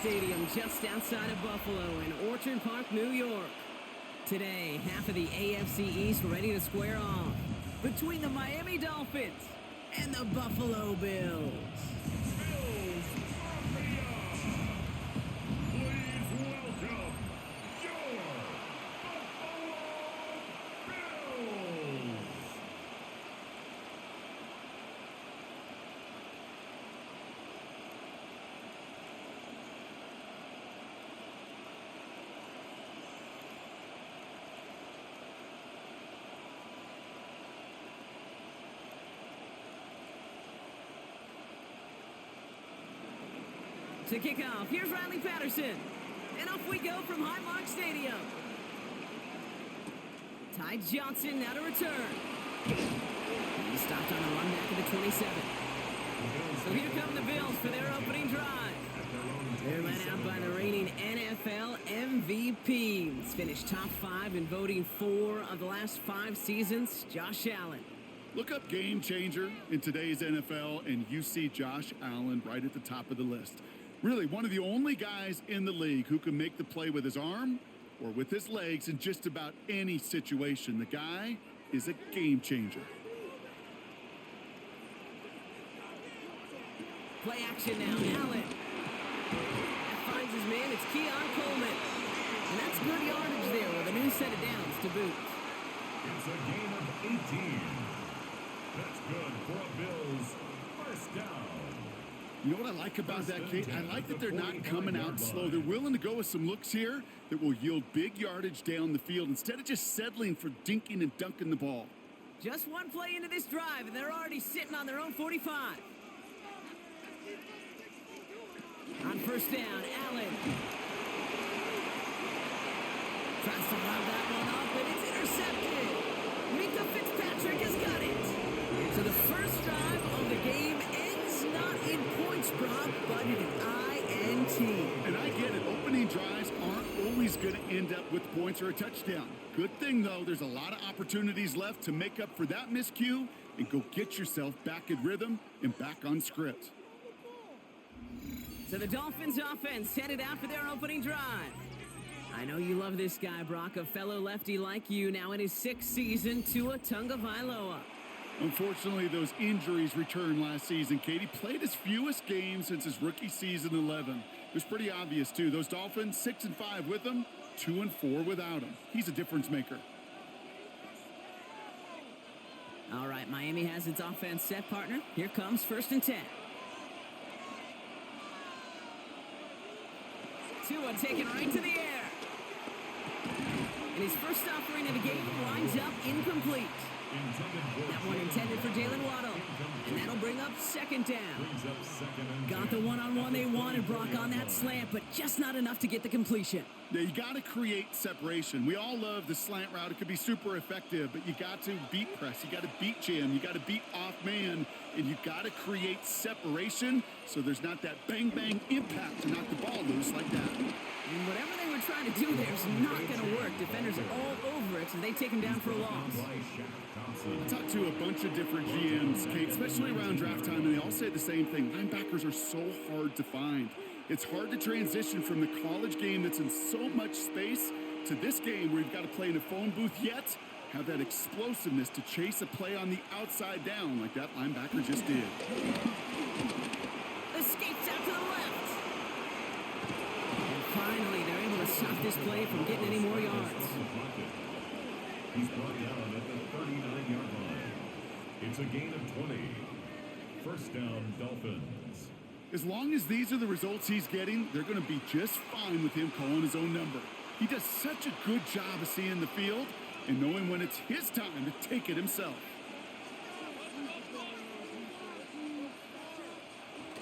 Stadium just outside of Buffalo in Orchard Park, New York. Today, half of the AFC East ready to square off between the Miami Dolphins and the Buffalo Bills. To kick off, here's Riley Patterson. And off we go from Highmark Stadium. Ty Johnson now to return. He stopped on a run back at the 27. So here come the Bills for their opening drive. They're led out by the reigning NFL MVPs. Finished top 5 in voting 4 of the last 5 seasons, Josh Allen. Look up game changer in today's NFL, and you see Josh Allen right at the top of the list. Really, one of the only guys in the league who can make the play with his arm or with his legs in just about any situation. The guy is a game changer. Play action now, Allen. That finds his man, it's Keon Coleman. And that's good yardage there with a new set of downs to boot. It's a gain of 18. That's good for a Bills first down. You know what I like about that, Kate? I like that they're not coming out slow. They're willing to go with some looks here that will yield big yardage down the field instead of just settling for dinking and dunking the ball. Just one play into this drive, and they're already sitting on their own 45. On first down, Allen. Tries to lob that one up, but it's intercepted. Minka Fitzpatrick has got it. So the first drive of the game ends not in points, Rob, but in an INT. And I get it. Opening drives aren't always going to end up with points or a touchdown. Good thing, though, there's a lot of opportunities left to make up for that miscue and go get yourself back in rhythm and back on script. So the Dolphins offense headed out for their opening drive. I know you love this guy, Brock, a fellow lefty like you, now in his 6th season, Tua Tagovailoa. Unfortunately, those injuries returned last season. Katie played his fewest games since his rookie season 11. It was pretty obvious, too. Those Dolphins, 6-5 with him, 2-4 without him. He's a difference maker. All right, Miami has its offense set, partner. Here comes 1st and 10. Tua taken right to the air. And his first offering of the game winds up incomplete. That one intended for Jalen Waddle. And that'll bring up 2nd down. Got the one-on-one they wanted, Brock, on that slant, but just not enough to get the completion. Yeah, you got to create separation. We all love the slant route. It could be super effective, but you got to beat press. You got to beat jam. You got to beat off man, and you got to create separation so there's not that bang-bang impact to knock the ball loose like that. And whatever they were trying to do there is not going to work. Defenders all over it, so they take him down for a loss. I talked to a bunch of different GMs, Kate, especially around draft time, and they all say the same thing. Linebackers are so hard to find. It's hard to transition from the college game that's in so much space to this game where you've got to play in a phone booth, yet have that explosiveness to chase a play on the outside down like that linebacker just did. Escapes out to the left. And finally, they're able to stop this play from getting any more yards. He's brought down at the 39-yard line. It's a gain of 20. First down, Dolphins. As long as these are the results he's getting, they're going to be just fine with him calling his own number. He does such a good job of seeing the field and knowing when it's his time to take it himself.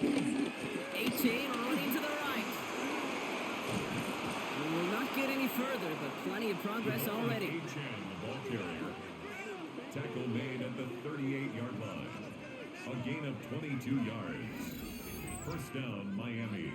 18 running to the right. We will not get any further, but plenty of progress already. The ball carrier. Tackle made at the 38-yard line. A gain of 22 yards. First down, Miami.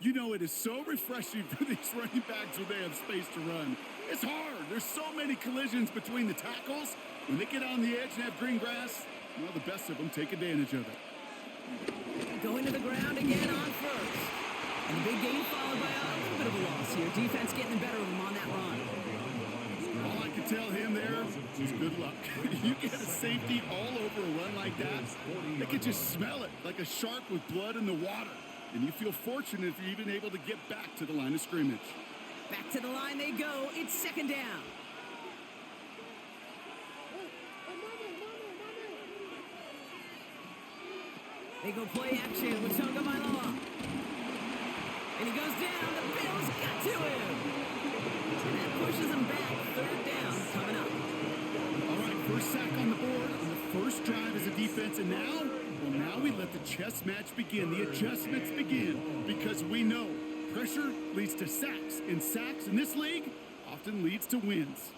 You know, it is so refreshing for these running backs when they have space to run. It's hard. There's so many collisions between the tackles. When they get on the edge and have green grass, well, the best of them take advantage of it. Going to the ground again on first. And a big gain followed by a little bit of a loss here. Defense getting the better of him on that run. All I can tell him there is good luck. You get a safety all over a run like that, they can just smell it like a shark with blood in the water. And you feel fortunate if you're even able to get back to the line of scrimmage. Back to the line they go. It's second down. They go play action with Tagovailoa. And he goes down. The Bills got to him. And that pushes him back. Third down coming up. All right, first sack on the board on the first drive as a defense. And now we let the chess match begin. The adjustments begin. Because we know pressure leads to sacks. And sacks in this league often leads to wins.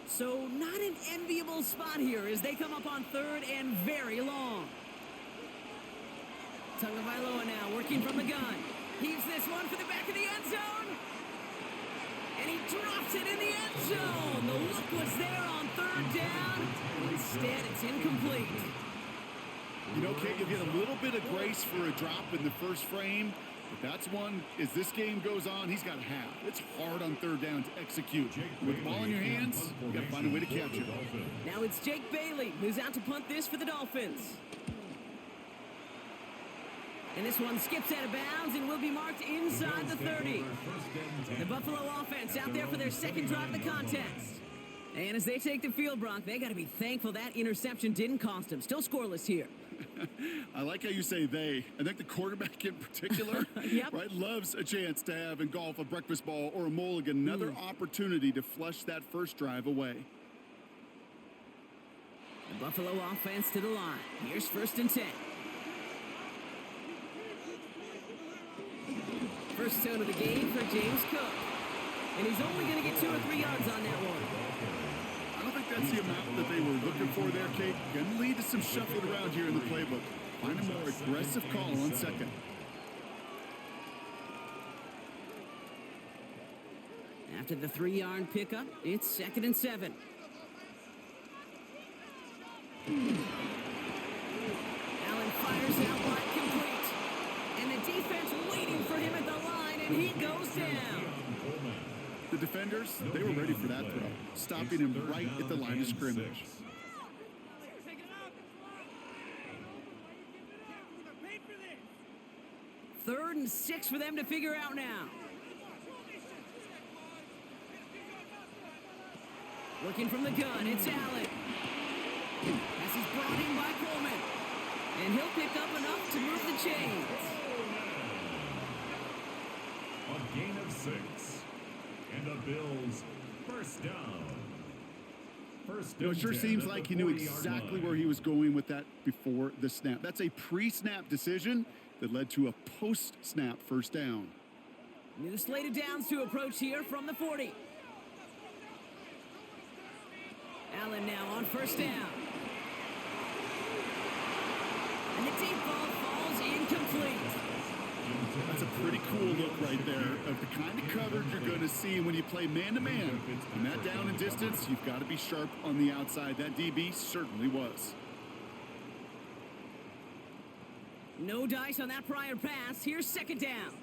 So not an enviable spot here as they come up on third and very long. Tagovailoa now working from the gun. Heaves this one for the back of the end zone. And he drops it in the end zone. The look was there on third down. Instead, it's incomplete. You know, Kate, you'll get a little bit of grace for a drop in the first frame. But that's one, as this game goes on, he's got to have. It's hard on third down to execute. With the ball in your hands, you got to find a way to capture it. Now it's Jake Bailey who's out to punt this for the Dolphins. And this one skips out of bounds and will be marked inside the 30. The Buffalo offense out there for their second drive of the contest. And as they take the field, Brock, they got to be thankful that interception didn't cost them. Still scoreless here. I like how you say they. I think the quarterback in particular, Yep. right, loves a chance to have in golf a breakfast ball or a mulligan, another opportunity to flush that first drive away. The Buffalo offense to the line. Here's first and 10. First tone of the game for James Cook. And he's only going to get 2 or 3 yards on that one. I don't think that's the amount that they were looking for there, Kate. Going to lead to some shuffling around here in the playbook. Find a more aggressive call on second. After the 3-yard pickup, it's second and 7. Allen fires out wide, complete. And the defense waiting for him at the line, and he goes down. The defenders, they were ready for that throw, stopping him right at the line of scrimmage. Third and 6 for them to figure out now. Looking from the gun, it's Allen. Pass is brought in by Coleman. And he'll pick up enough to move the chains. A gain of 6. And the Bills first down. You know, it sure seems like he knew exactly where he was going with that before the snap. That's a pre-snap decision that led to a post-snap first down. New slate of downs to approach here from the 40. Allen now on first down. And the deep ball falls incomplete. That's a pretty cool look right there of the kind of coverage you're going to see when you play man-to-man. And that down and distance, you've got to be sharp on the outside. That DB certainly was. No dice on that prior pass. Here's second down.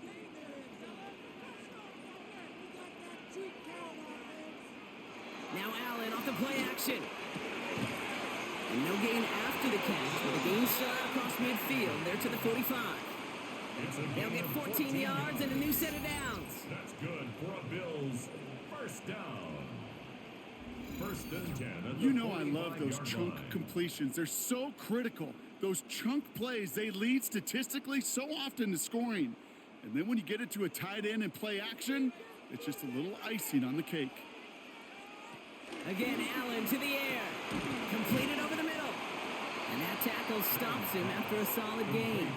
Now Allen off the play action. And no gain after the catch, but the gain still out across midfield. They're to the 45. They'll get 14 yards and a new set of downs. That's good for a Bills first down. First and 10. You know I love those chunk completions. They're so critical. Those chunk plays, they lead statistically so often to scoring. And then when you get it to a tight end and play action, it's just a little icing on the cake. Again, Allen to the air. Completed over the middle. And that tackle stops him after a solid gain.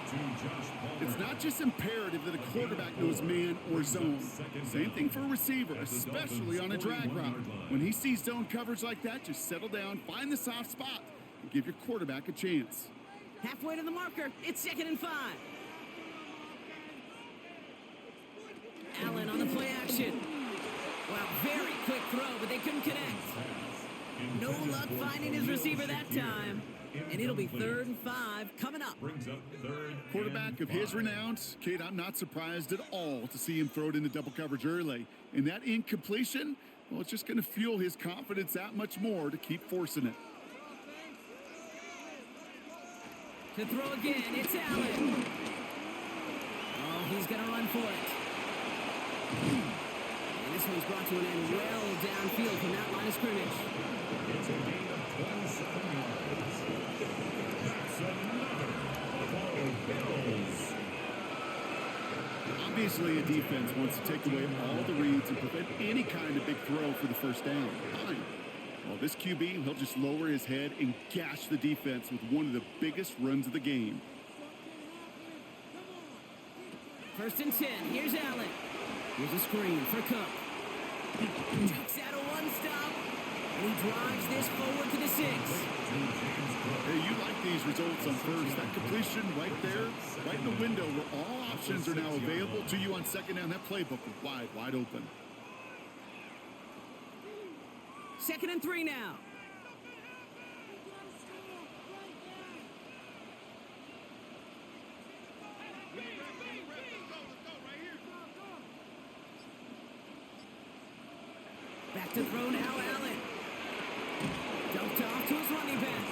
It's not just imperative that a quarterback knows man or zone. Same thing for a receiver, especially on a drag route. When he sees zone coverage like that, just settle down, find the soft spot, and give your quarterback a chance. Halfway to the marker, it's second and 5. completion. Wow, very quick throw, but they couldn't connect. No luck finding his receiver that time. And it'll be 3rd and 5 coming up. Quarterback of his renown, Kate, I'm not surprised at all to see him throw it into double coverage early. And that incompletion, well, it's just going to fuel his confidence that much more to keep forcing it. To throw again, it's Allen. Oh, he's going to run for it. And this one's brought to an end well downfield from that line of scrimmage. It's a gain of 27 yards. That's another Buffalo Bills. Obviously, a defense wants to take away all the reads and prevent any kind of big throw for the first down. Fine. Well, this QB, he'll just lower his head and gash the defense with one of the biggest runs of the game. 1st and 10. Here's Allen. Here's a screen for Cook. Takes out a one-stop. And he drives this forward to the 6. Hey, you like these results on first. That completion right there, right in the window where all options are now available to you on 2nd down. That playbook is wide open. 2nd and 3 now. Back to throw now, Allen. Dumped off to his running back.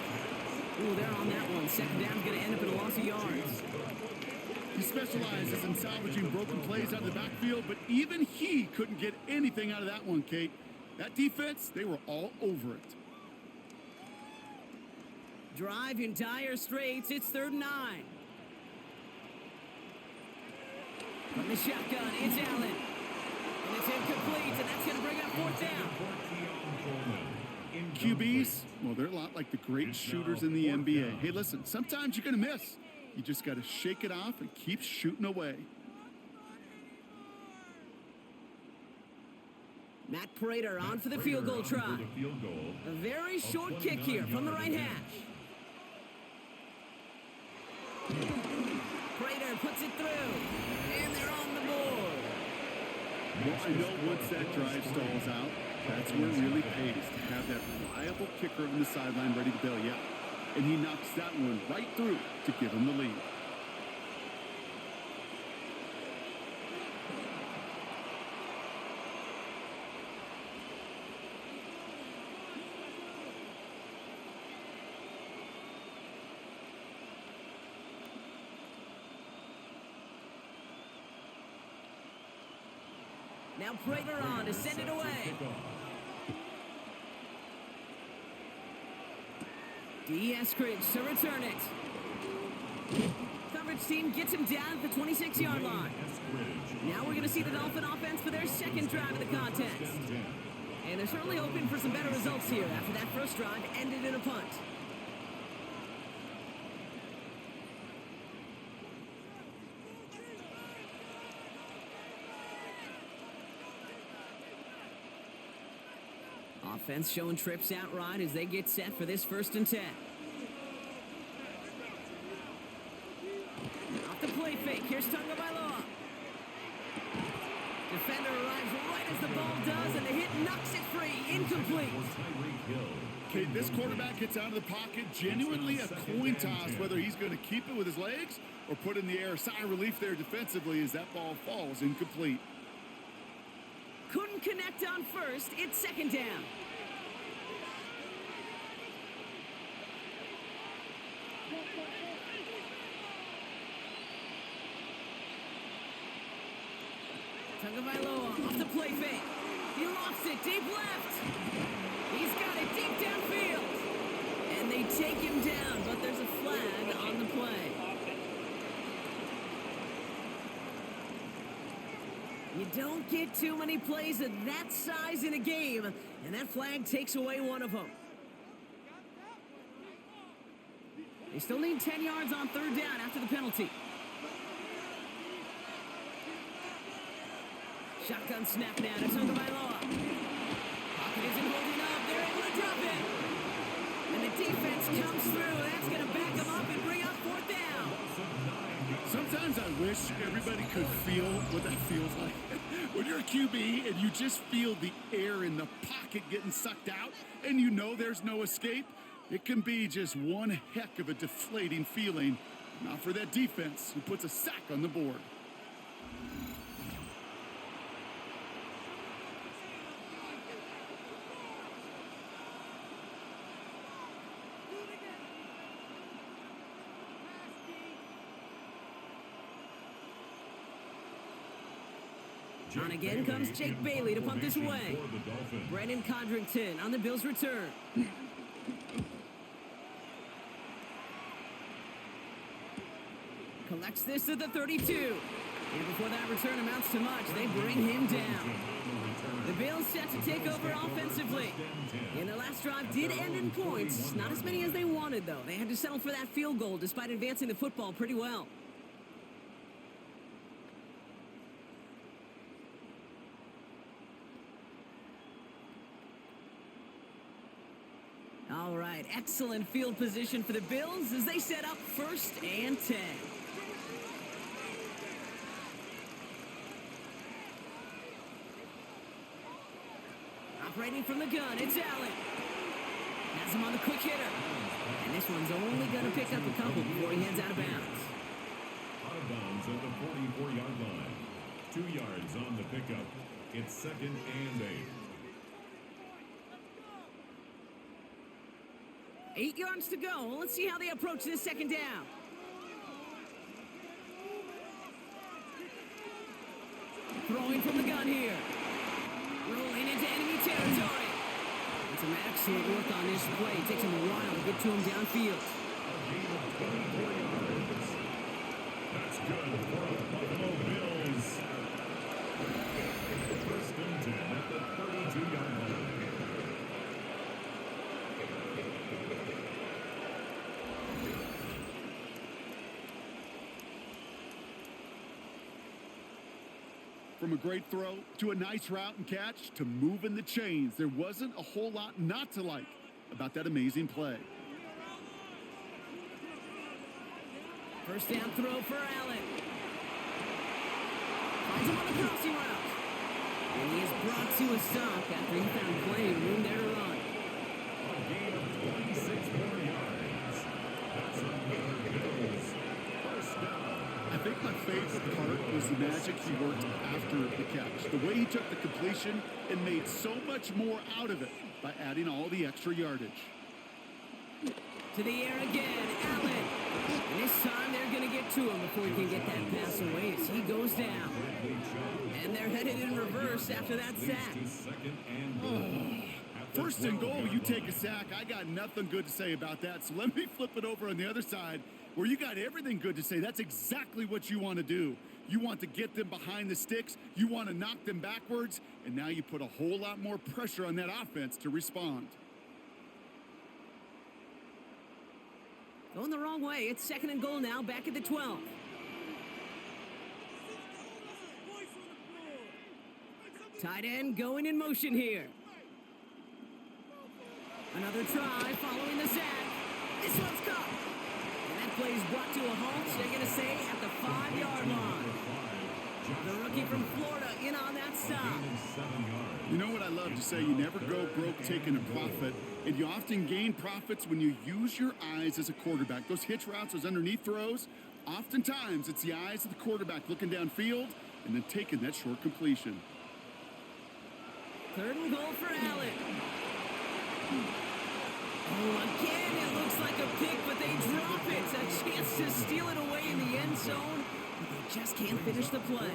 Ooh, they're on that one. 2nd down's going to end up in a loss of yards. He specializes in salvaging broken plays out of the backfield, but even he couldn't get anything out of that one, Kate. That defense, they were all over it. Drive in dire straits. It's 3rd and 9. From the shotgun, it's Allen. And it's incomplete, and that's going to bring up 4th down. QBs, well, they're a lot like the great shooters in the NBA. Hey, listen, sometimes you're going to miss. You just got to shake it off and keep shooting away. Matt Prater on for the field goal try. A very short kick here from the right hash. Prater puts it through, and they're on the board. Well, I know once that drive stalls out, that's where it really pays to have that reliable kicker on the sideline ready to bail you out. And he knocks that one right through to give him the lead. Now Prater on to send it away. D. Eskridge to return it. Coverage team gets him down at the 26-yard line. Now we're going to see the Dolphin offense for their 2nd drive of the contest. And they're certainly hoping for some better results here after that first drive ended in a punt. Offense showing trips out right as they get set for this 1st and 10. Off the play fake. Here's Tagovailoa. Defender arrives right as the ball does, and the hit knocks it free. Incomplete. Okay, this quarterback gets out of the pocket. Genuinely a coin toss whether he's going to keep it with his legs or put in the air. Sigh of relief there defensively as that ball falls incomplete. Couldn't connect on 1st. It's 2nd down. Tagovailoa off the play fake. He lost it deep left. He's got it deep downfield. And they take him down, but there's a flag on the play. You don't get too many plays of that size in a game, and that flag takes away one of them. They still need 10 yards on 3rd down after the penalty. Shotgun snap now to Tagovailoa. Pocket isn't holding up. They're able to drop it. And the defense comes through. That's going to back them up and bring up 4th down. Sometimes I wish everybody could feel what that feels like. When you're a QB and you just feel the air in the pocket getting sucked out and you know there's no escape, it can be just one heck of a deflating feeling. Not for that defense who puts a sack on the board. On again comes Jake Bailey to punt this way. Brandon Codrington on the Bills' return. Collects this at the 32. And before that return amounts to much, they bring him down. The Bills set to take over offensively. And their last drive did end in points. Not as many as they wanted, though. They had to settle for that field goal despite advancing the football pretty well. All right, excellent field position for the Bills as they set up 1st and 10. Operating from the gun, it's Allen. Has him on the quick hitter. And this one's only going to pick up a couple before he heads out of bounds. Out of bounds at the 44-yard line. 2 yards on the pickup. It's 2nd and 8. 8 yards to go. Let's see how they approach this 2nd down. Throwing from the gun here. Rolling into enemy territory. And some excellent work on this play. Takes him a while to get to him downfield. A gain of 24 yards. That's good for the Buffalo Bills. 1st and 10 at the 32-yard line. From a great throw to a nice route and catch to moving the chains, there wasn't a whole lot not to like about that amazing play. 1st down throw for Allen. Finds him on the crossing route. And he is brought to a stop after he found plenty of room there to run. A gain of 26 more yards. That's another Bills 1st down. I think my favorite part was the magic he worked after the catch. The way he took the completion and made so much more out of it by adding all the extra yardage. To the air again, Allen. And this time they're going to get to him before he can get that pass away as he goes down. And they're headed in reverse after that sack. 2nd and goal. 1st and goal, you take a sack. I got nothing good to say about that. So let me flip it over on the other side where you got everything good to say. That's exactly what you want to do. You want to get them behind the sticks. You want to knock them backwards. And now you put a whole lot more pressure on that offense to respond. Going the wrong way. It's 2nd and goal now, back at the 12. Tight end going in motion here. Another try following the sack. This one's caught. And that play is brought to a halt, they're going to say, at the 5-yard line. The rookie from Florida in on that stop. You know what I love to say? You never go broke taking a profit, and you often gain profits when you use your eyes as a quarterback. Those hitch routes, those underneath throws, oftentimes it's the eyes of the quarterback looking downfield and then taking that short completion. 3rd and goal for Allen. Oh, again, it looks like a pick, but they drop it. A chance to steal it away in the end zone, but they just can't finish the play.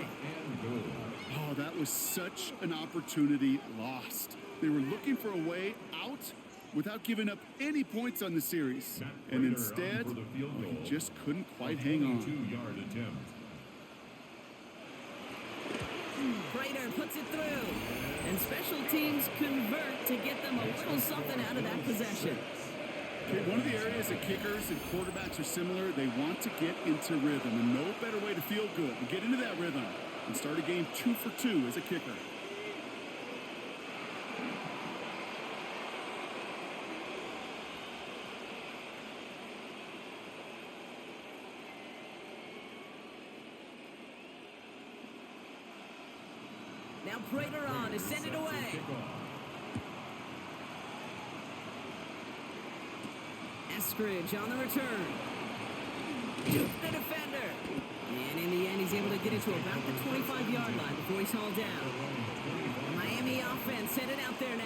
Oh, that was such an opportunity lost. They were looking for a way out without giving up any points on the series. And instead, he just couldn't quite hang on. 22-yard attempt. Prater puts it through. And special teams convert to get them a little something out of that possession. Okay, one of the areas that kickers and quarterbacks are similar, they want to get into rhythm. And no better way to feel good than get into that rhythm and start a game 2 for 2 as a kicker. Now Prater on to send it away. Eskridge on the return. Duped the defender. And in the end, he's able to get it to about the 25-yard line before he's hauled down. The Miami offense sent it out there now.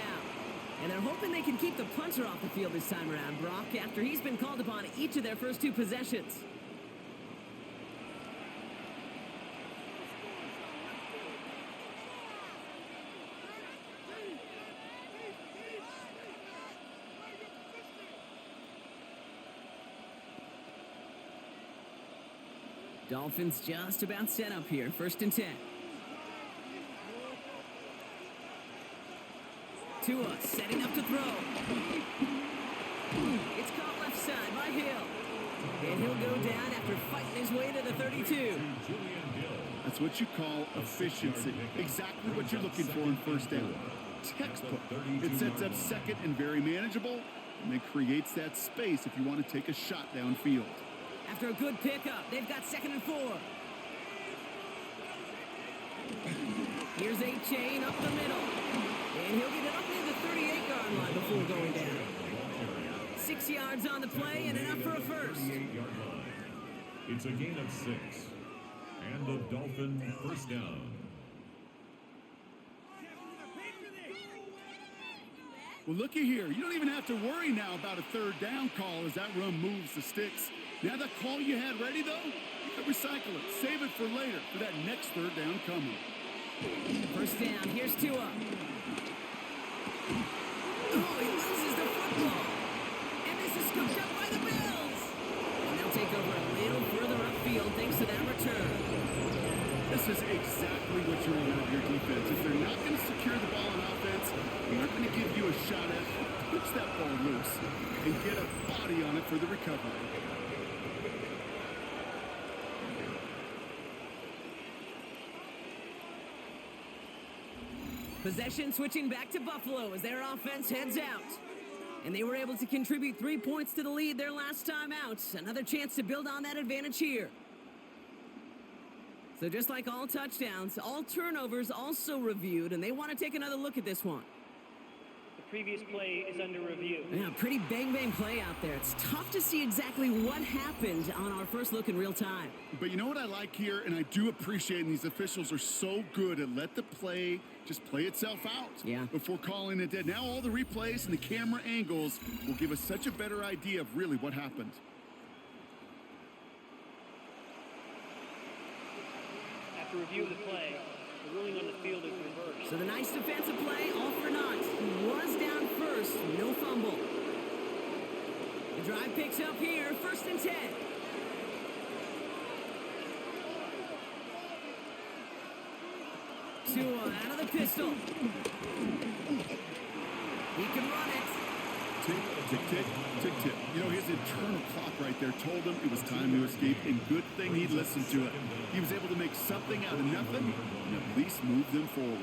And they're hoping they can keep the punter off the field this time around, Brock, after he's been called upon each of their first 2 possessions. Dolphins just about set up here. 1st and 10. Tua setting up to throw. It's caught left side by Hill. And he'll go down after fighting his way to the 32. That's what you call efficiency. Exactly what you're looking for in 1st down. Textbook. It sets up 2nd and very manageable, and it creates that space if you want to take a shot downfield. After a good pickup, they've got 2nd and 4. Here's A-Chain up the middle. And he'll get it up near the 38-yard line before going down. 6 yards on the play and enough for a first. It's a gain of 6. And a Dolphin 1st down. Well, looky here. You don't even have to worry now about a 3rd down call as that run moves the sticks. Now that call you had ready, though, you can recycle it. Save it for later for that next 3rd down coming. 1st down. Here's Tua. Oh, he loses the football. And this is scooped up by the Bills. And they'll take over a little further upfield thanks to that return. This is exactly what you want out of your defense. If they're not going to secure the ball on offense, they're not going to give you a shot at, push that ball loose and get a body on it for the recovery. Possession switching back to Buffalo as their offense heads out. And they were able to contribute 3 points to the lead their last time out. Another chance to build on that advantage here. So just like all touchdowns, all turnovers also reviewed, and they want to take another look at this one. The previous play is under review. Yeah, pretty bang-bang play out there. It's tough to see exactly what happened on our first look in real time. But you know what I like here, and I do appreciate, and these officials are so good at let the play just play itself out before calling it dead. Now all the replays and the camera angles will give us such a better idea of really what happened. After review of the play, the ruling on the field is reversed. So the nice defensive play, all for naught. He was down first, no fumble. The drive picks up here, 1st and 10. Tua out of the pistol. He can run it. Tick, tick, tick, tick, tick. You know, his internal clock right there told him it was time to escape, and good thing he listened to it. He was able to make something out of nothing and at least move them forward.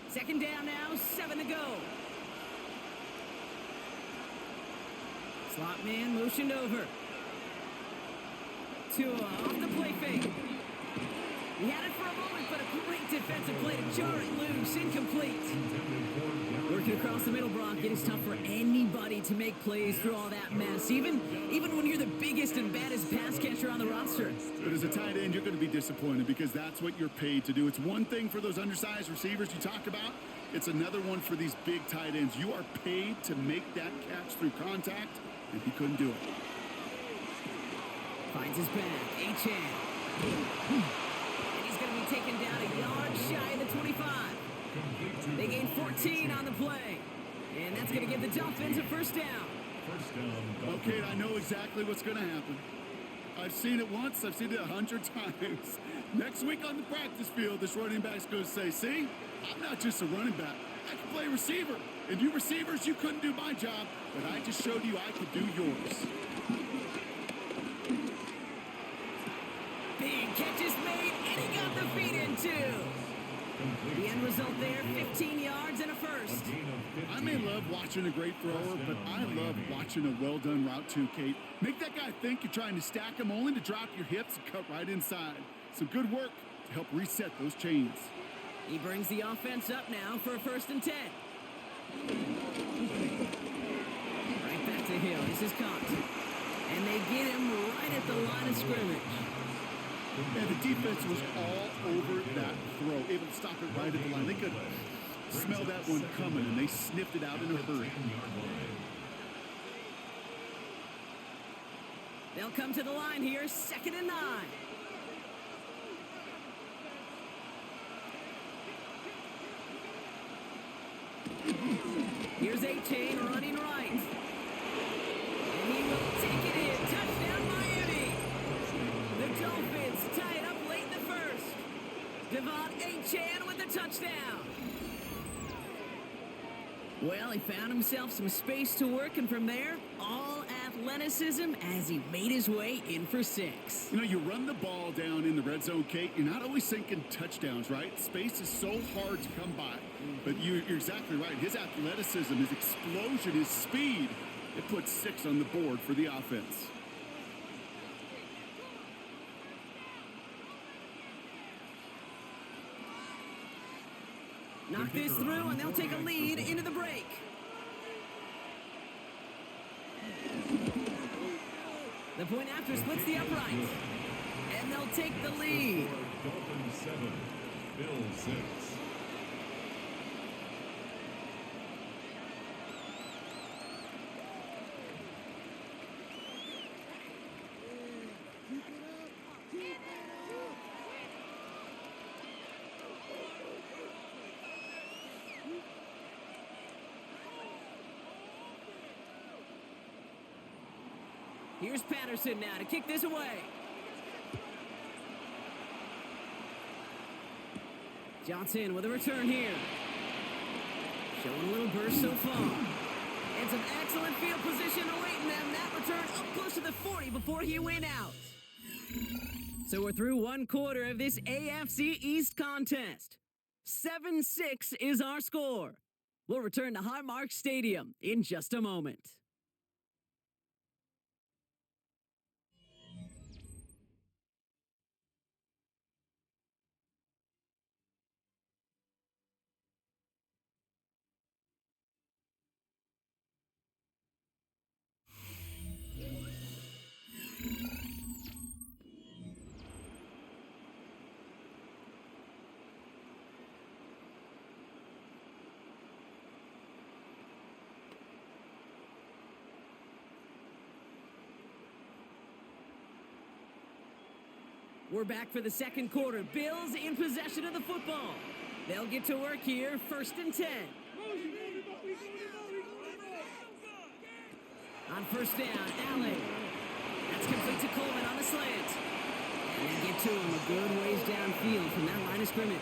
Second down now, 7 to go. Slot man motioned over. Tua off the play fake. He had it for a moment, but a great defensive play to jar it loose, incomplete. Working across the middle, Brock, it is tough for anybody to make plays through all that mess, even when you're the biggest and baddest pass catcher on the roster. But as a tight end, you're going to be disappointed because that's what you're paid to do. It's one thing for those undersized receivers you talk about. It's another one for these big tight ends. You are paid to make that catch through contact, and he couldn't do it. Finds his back, A-Chan. And he's going to be taken down a yard shy of the 25. They gain 14 on the play. And that's going to give the Dolphins a 1st down. Okay, I know exactly what's going to happen. I've seen it once. I've seen it 100 times. Next week on the practice field, this running back's going to say, see, I'm not just a running back. I can play receiver. And you receivers, you couldn't do my job, but I just showed you I could do yours. Big catch is made, and he got the feet in too. The end result there, 15 yards and a first. I may love watching a great thrower, but I love watching a well-done route too, Kate. Make that guy think you're trying to stack him only to drop your hips and cut right inside. Some good work to help reset those chains. He brings the offense up now for a 1st and 10. Right back to Hill. This is caught. And they get him right at the line of scrimmage. And the defense was all over that throw, able to stop it right at the line. They could smell that one coming, and they sniffed it out in a hurry. They'll come to the line here, 2nd and 9. Here's A-Chain running right. And he will take it in. Touchdown, Miami. The Dolphins tie it up late in the first. Devon A-Chan with the touchdown. Well, he found himself some space to work, and from there, all athleticism as he made his way in for 6. You know, you run the ball down in the red zone, Kate, you're not always thinking touchdowns, right? Space is so hard to come by. But you're exactly right. His athleticism, his explosion, his speed, it puts 6 on the board for the offense. Knock this through, and they'll take a lead into the break. The point after splits the upright. And they'll take the lead. Dolphins 7, Bills 6. Here's Patterson now to kick this away. Johnson with a return here. Showing a little burst so far. And some excellent field position awaiting them. That return up close to the 40 before he went out. So we're through 1 quarter of this AFC East contest. 7-6 is our score. We'll return to Highmark Stadium in just a moment. We're back for the 2nd quarter. Bills in possession of the football. They'll get to work here, 1st and 10. On 1st down, Allen. That's complete to Coleman on the slant. And they get to him a good ways downfield from that line of scrimmage.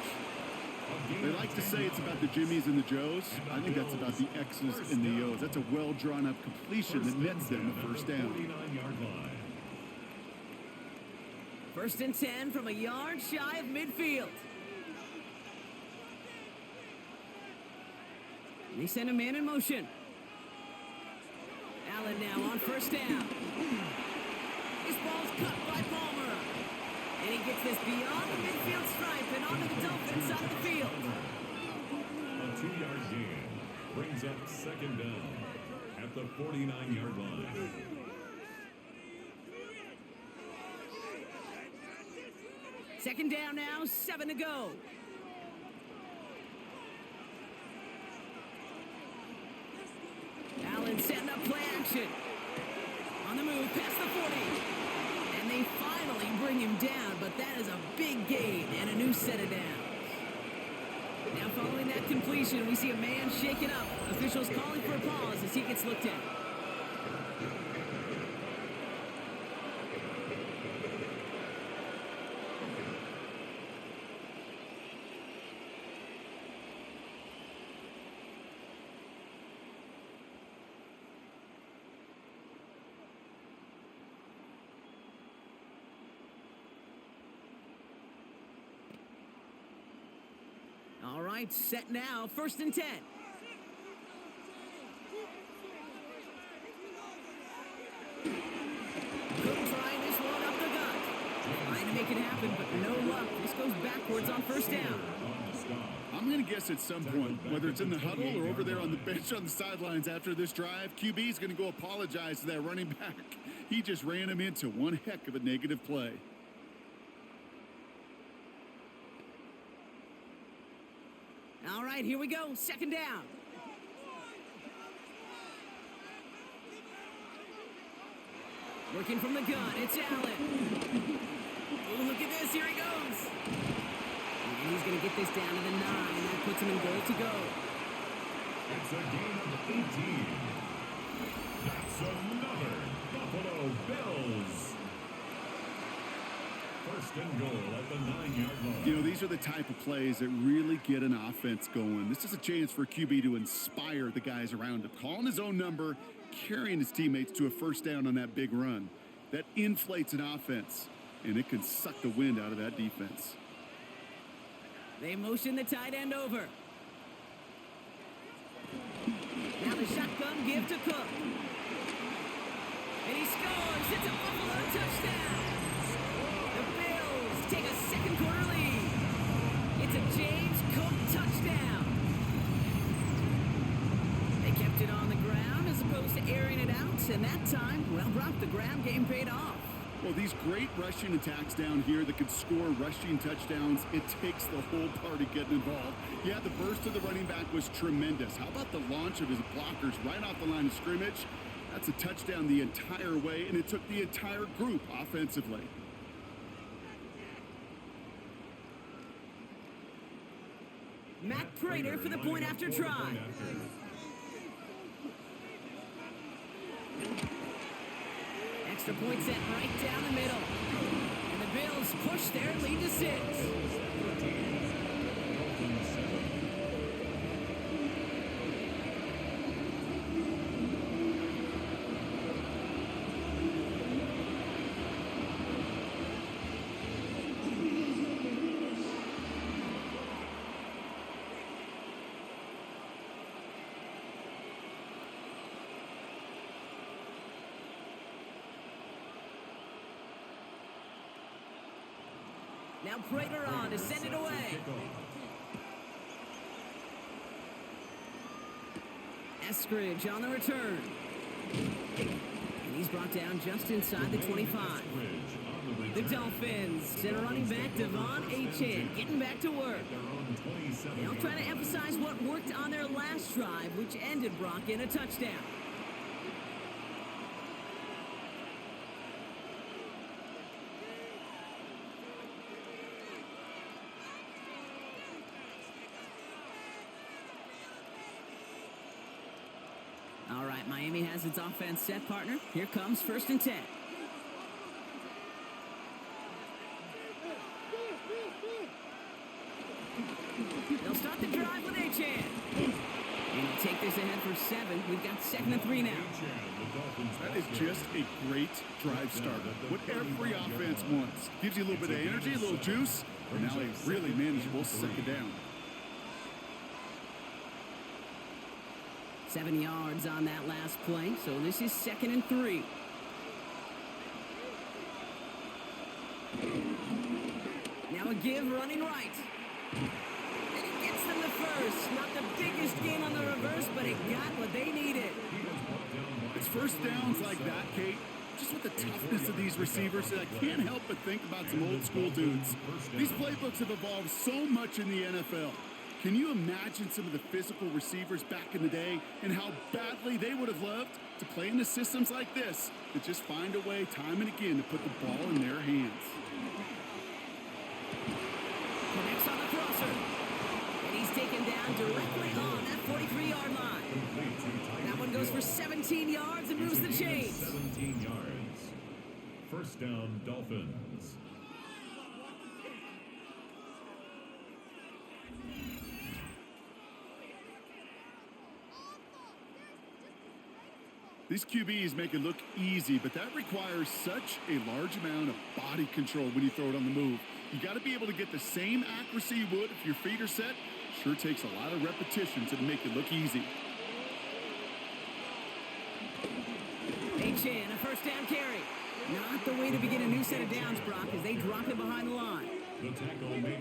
They like to say it's about the Jimmies and the Joes. I think that's about the X's and the O's. That's a well-drawn-up completion that nets them a 1st down. 49-yard line. 1st and 10 from a yard shy of midfield. And they send a man in motion. Allen now on 1st down. This ball's cut by Palmer. And he gets this beyond the midfield stripe and onto the Dolphins side of the field. A 2-yard gain brings up 2nd down at the 49-yard line. Second down now, 7 to go. Allen setting up play action. On the move, past the 40. And they finally bring him down, but that is a big gain and a new set of downs. Now following that completion, we see a man shaken up. Officials calling for a pause as he gets looked at. right, set now, 1st and 10. Cook trying this one up the gut. Trying to make it happen, but no luck. This goes backwards on 1st down. I'm going to guess at some point, whether it's in the huddle or over there on the bench on the sidelines after this drive, QB is going to go apologize to that running back. He just ran him into one heck of a negative play. All right, here we go. 2nd down. Working from the gun, it's Allen. Oh, look at this, here he goes. And he's going to get this down to the 9. That puts him in goal to go. It's a gain of 18. That's another Buffalo Bills. 1st and goal at the 9-yard line. You know, these are the type of plays that really get an offense going. This is a chance for QB to inspire the guys around him. Calling his own number, carrying his teammates to a 1st down on that big run. That inflates an offense, and it can suck the wind out of that defense. They motion the tight end over. Now the shotgun give to Cook. And he scores. It's a Buffalo touchdown. The Bills take a 2nd quarter lead. It's a James Cook touchdown. They kept it on the ground as opposed to airing it out. And that time, well, Brock, the ground game paid off. Well, these great rushing attacks down here that could score rushing touchdowns, it takes the whole party getting involved. Yeah, the burst of the running back was tremendous. How about the launch of his blockers right off the line of scrimmage? That's a touchdown the entire way, and it took the entire group offensively. Matt Prater for the point after try. Extra point set right down the middle. And the Bills push their lead to 6. Now Prater on to send it away. Eskridge on the return. And he's brought down just inside the 25. The Dolphins and running back Devon Achane getting back to work. They'll try to emphasize what worked on their last drive, which ended Brock in a touchdown. All right, Miami has its offense set, partner. Here comes 1st and 10. They'll start the drive with Achane. And they'll take this ahead for 7. We've got 2nd and 3 now. That is just a great drive starter. What every offense wants. Gives you a little bit of energy, a little juice, and now a really manageable 2nd down. 7 yards on that last play, so this is 2nd and 3. Now a give running right. And he gets them the 1st. Not the biggest gain on the reverse, but it got what they needed. It's 1st downs like that, Kate. Just with the toughness of these receivers, I can't help but think about some old school dudes. These playbooks have evolved so much in the NFL. Can you imagine some of the physical receivers back in the day and how badly they would have loved to play in the systems like this that just find a way time and again to put the ball in their hands? Connects on the crosser. And he's taken down directly on that 43-yard line. That one goes for 17 yards and moves the chains. 17 yards. 1st down, Dolphins. These QBs make it look easy, but that requires such a large amount of body control when you throw it on the move. You got to be able to get the same accuracy you would if your feet are set. Sure takes a lot of repetition to make it look easy. H.N., a first down carry. Not the way to begin a new set of downs, Brock, as they drop him behind the line.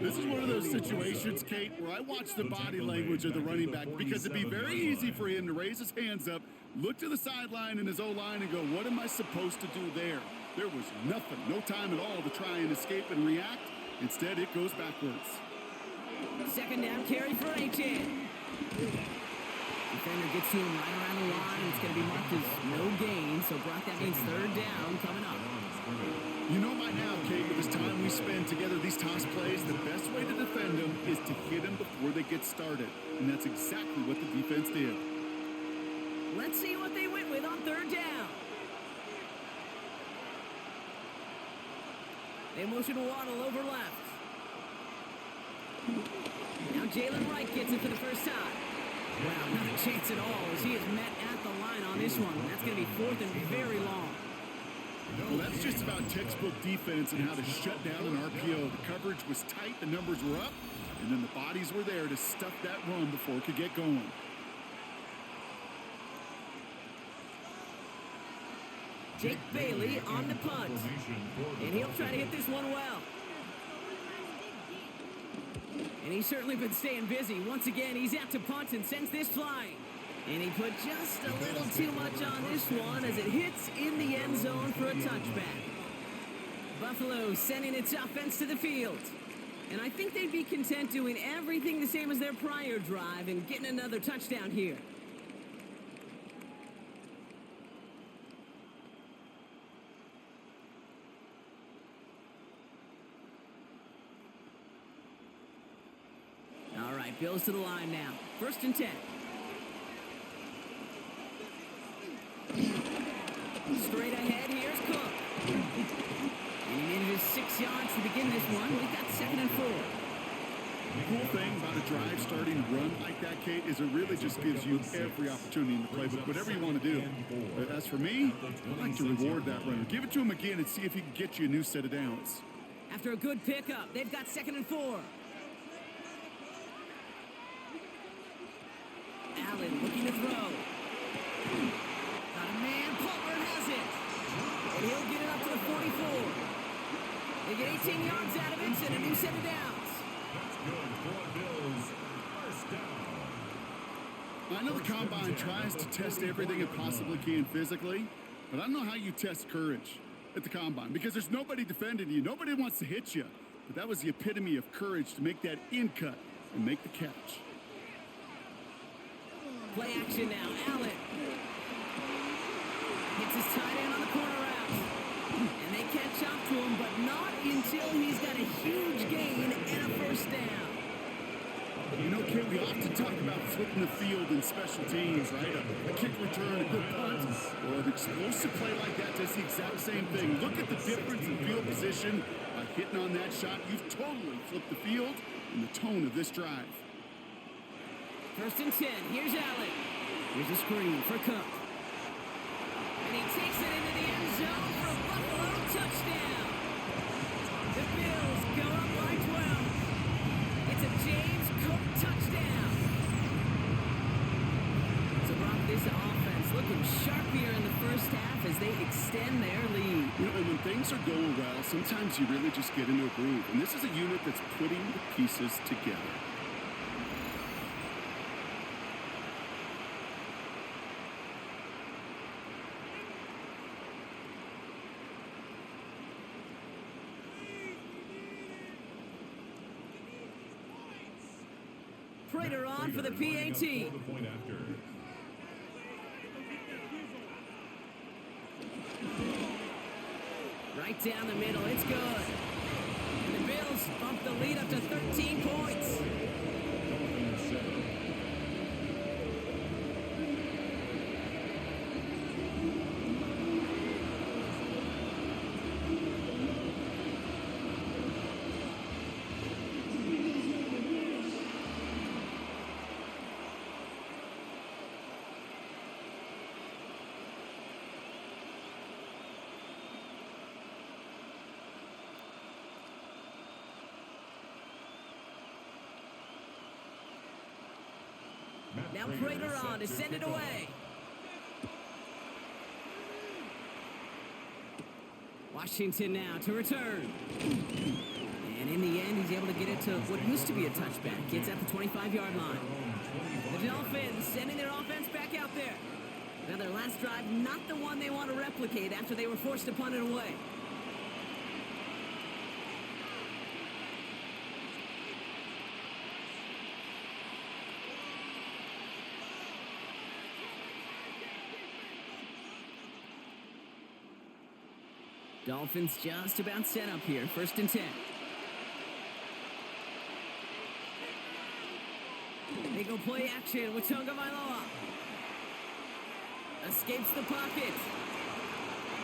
This is one of those situations, Kate, where I watch the body language of the running back because it'd be very easy for him to raise his hands up, look to the sideline in his O-line and go, what am I supposed to do there? There was nothing, no time at all to try and escape and react. Instead, it goes backwards. Second down carry for H.N. Defender gets to him right around the line. It's going to be marked as no gain. So, Brock, that means third down coming up. You know by now, Kate, with this time we spend together these toss plays, the best way to defend them is to hit them before they get started. And that's exactly what the defense did. Let's see what they went with on third down. They motion Waddle over left. Now Jalen Wright gets it for the first time. Wow, not a chance at all as he is met at the line on this one. That's going to be fourth and very long. Well, that's just about textbook defense and how to shut down an RPO. The coverage was tight, the numbers were up, and then the bodies were there to stuff that run before it could get going. Jake Bailey on the punt. And he'll try to hit this one well. And he's certainly been staying busy. Once again, he's out to punt and sends this flying. And he put just a little too much on this one as it hits in the end zone for a touchback. Buffalo sending its offense to the field. And I think they'd be content doing everything the same as their prior drive and getting another touchdown here. All right, Bills to the line now. First and 10. Straight ahead, here's Cook. And he manages 6 yards to begin this one. We've got second and 4. The cool thing about a drive starting to run like that, Kate, is it really just gives you every opportunity in the playbook, whatever you want to do. But as for me, I like to reward that runner. Give it to him again and see if he can get you a new set of downs. After a good pickup, they've got second and 4. Allen looking to throw. Got a man. Palmer has it. And he'll get it up to the 44. They get 18 yards out of it and a new set of downs. That's good for Bills. First down. I know the Combine tries to test everything it possibly can physically, but I don't know how you test courage at the Combine because there's nobody defending you. Nobody wants to hit you. But that was the epitome of courage to make that in cut and make the catch. Play action now. Allen hits his tight end on the corner route. And they catch up to him, but not until he's got a huge gain and a first down. You know, Kate, we often talk about flipping the field in special teams, right? A kick return, a good punt, or an explosive play like that does the exact same thing. Look at the difference in field position. By hitting on that shot, you've totally flipped the field and the tone of this drive. First and 10. Here's Allen. Here's a screen for Cook. And he takes it into the end zone for a Buffalo touchdown. The Bills go up by 12. It's a James Cook touchdown. So, Brock, this offense looking sharp here in the first half as they extend their lead. You know, and when things are going well, sometimes you really just get into a groove. And this is a unit that's putting the pieces together. Prater on for the PAT. Right down the middle, it's good. And the Bills bump the lead up to 13 points. Now Prater on to send it away. Washington now to return. And in the end, he's able to get it to what used to be a touchback. It's at the 25-yard line. The Dolphins sending their offense back out there. Now their last drive, not the one they want to replicate after they were forced to punt it away. Dolphins just about set up here. 1st and 10. They go play action with Tagovailoa. Escapes the pocket.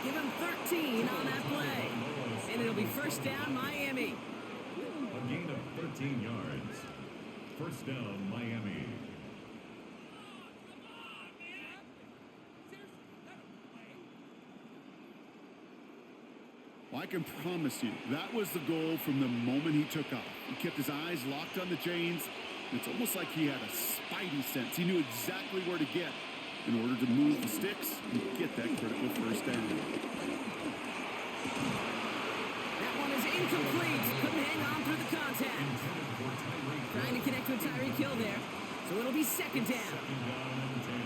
Give him 13 on that play. And it'll be 1st down, Miami. A gain of 13 yards. 1st down, Miami. Well, I can promise you, that was the goal from the moment he took off. He kept his eyes locked on the chains. It's almost like he had a spidey sense. He knew exactly where to get in order to move the sticks and get that critical 1st down. That one is incomplete. Couldn't hang on through the contact. Trying to connect with Tyreek Hill there. So it'll be 2nd down.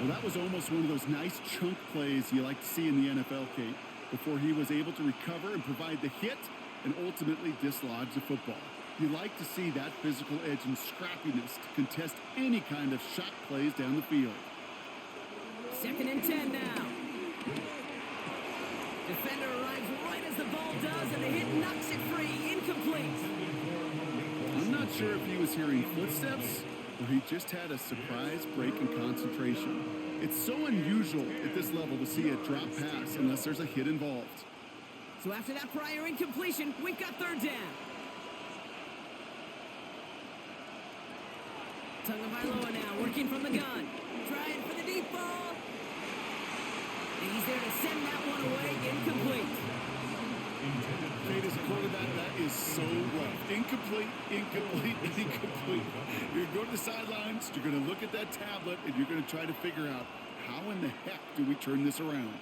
Well, that was almost one of those nice chunk plays you like to see in the NFL, Kate, before he was able to recover and provide the hit and ultimately dislodge the football. You like to see that physical edge and scrappiness to contest any kind of shot plays down the field. 2nd and 10 now. Defender arrives right as the ball does, and the hit knocks it free. Incomplete. I'm not sure if he was hearing footsteps or he just had a surprise break in concentration. It's so unusual at this level to see a drop pass unless there's a hit involved. So after that prior incompletion, we've got 3rd down. Tagovailoa now working from the gun. Trying for the deep ball. And he's there to send that one away. Incomplete. Kate, as a quarterback, that is so rough. Incomplete, incomplete, incomplete. You're going to go to the sidelines, you're going to look at that tablet, and you're going to try to figure out how in the heck do we turn this around.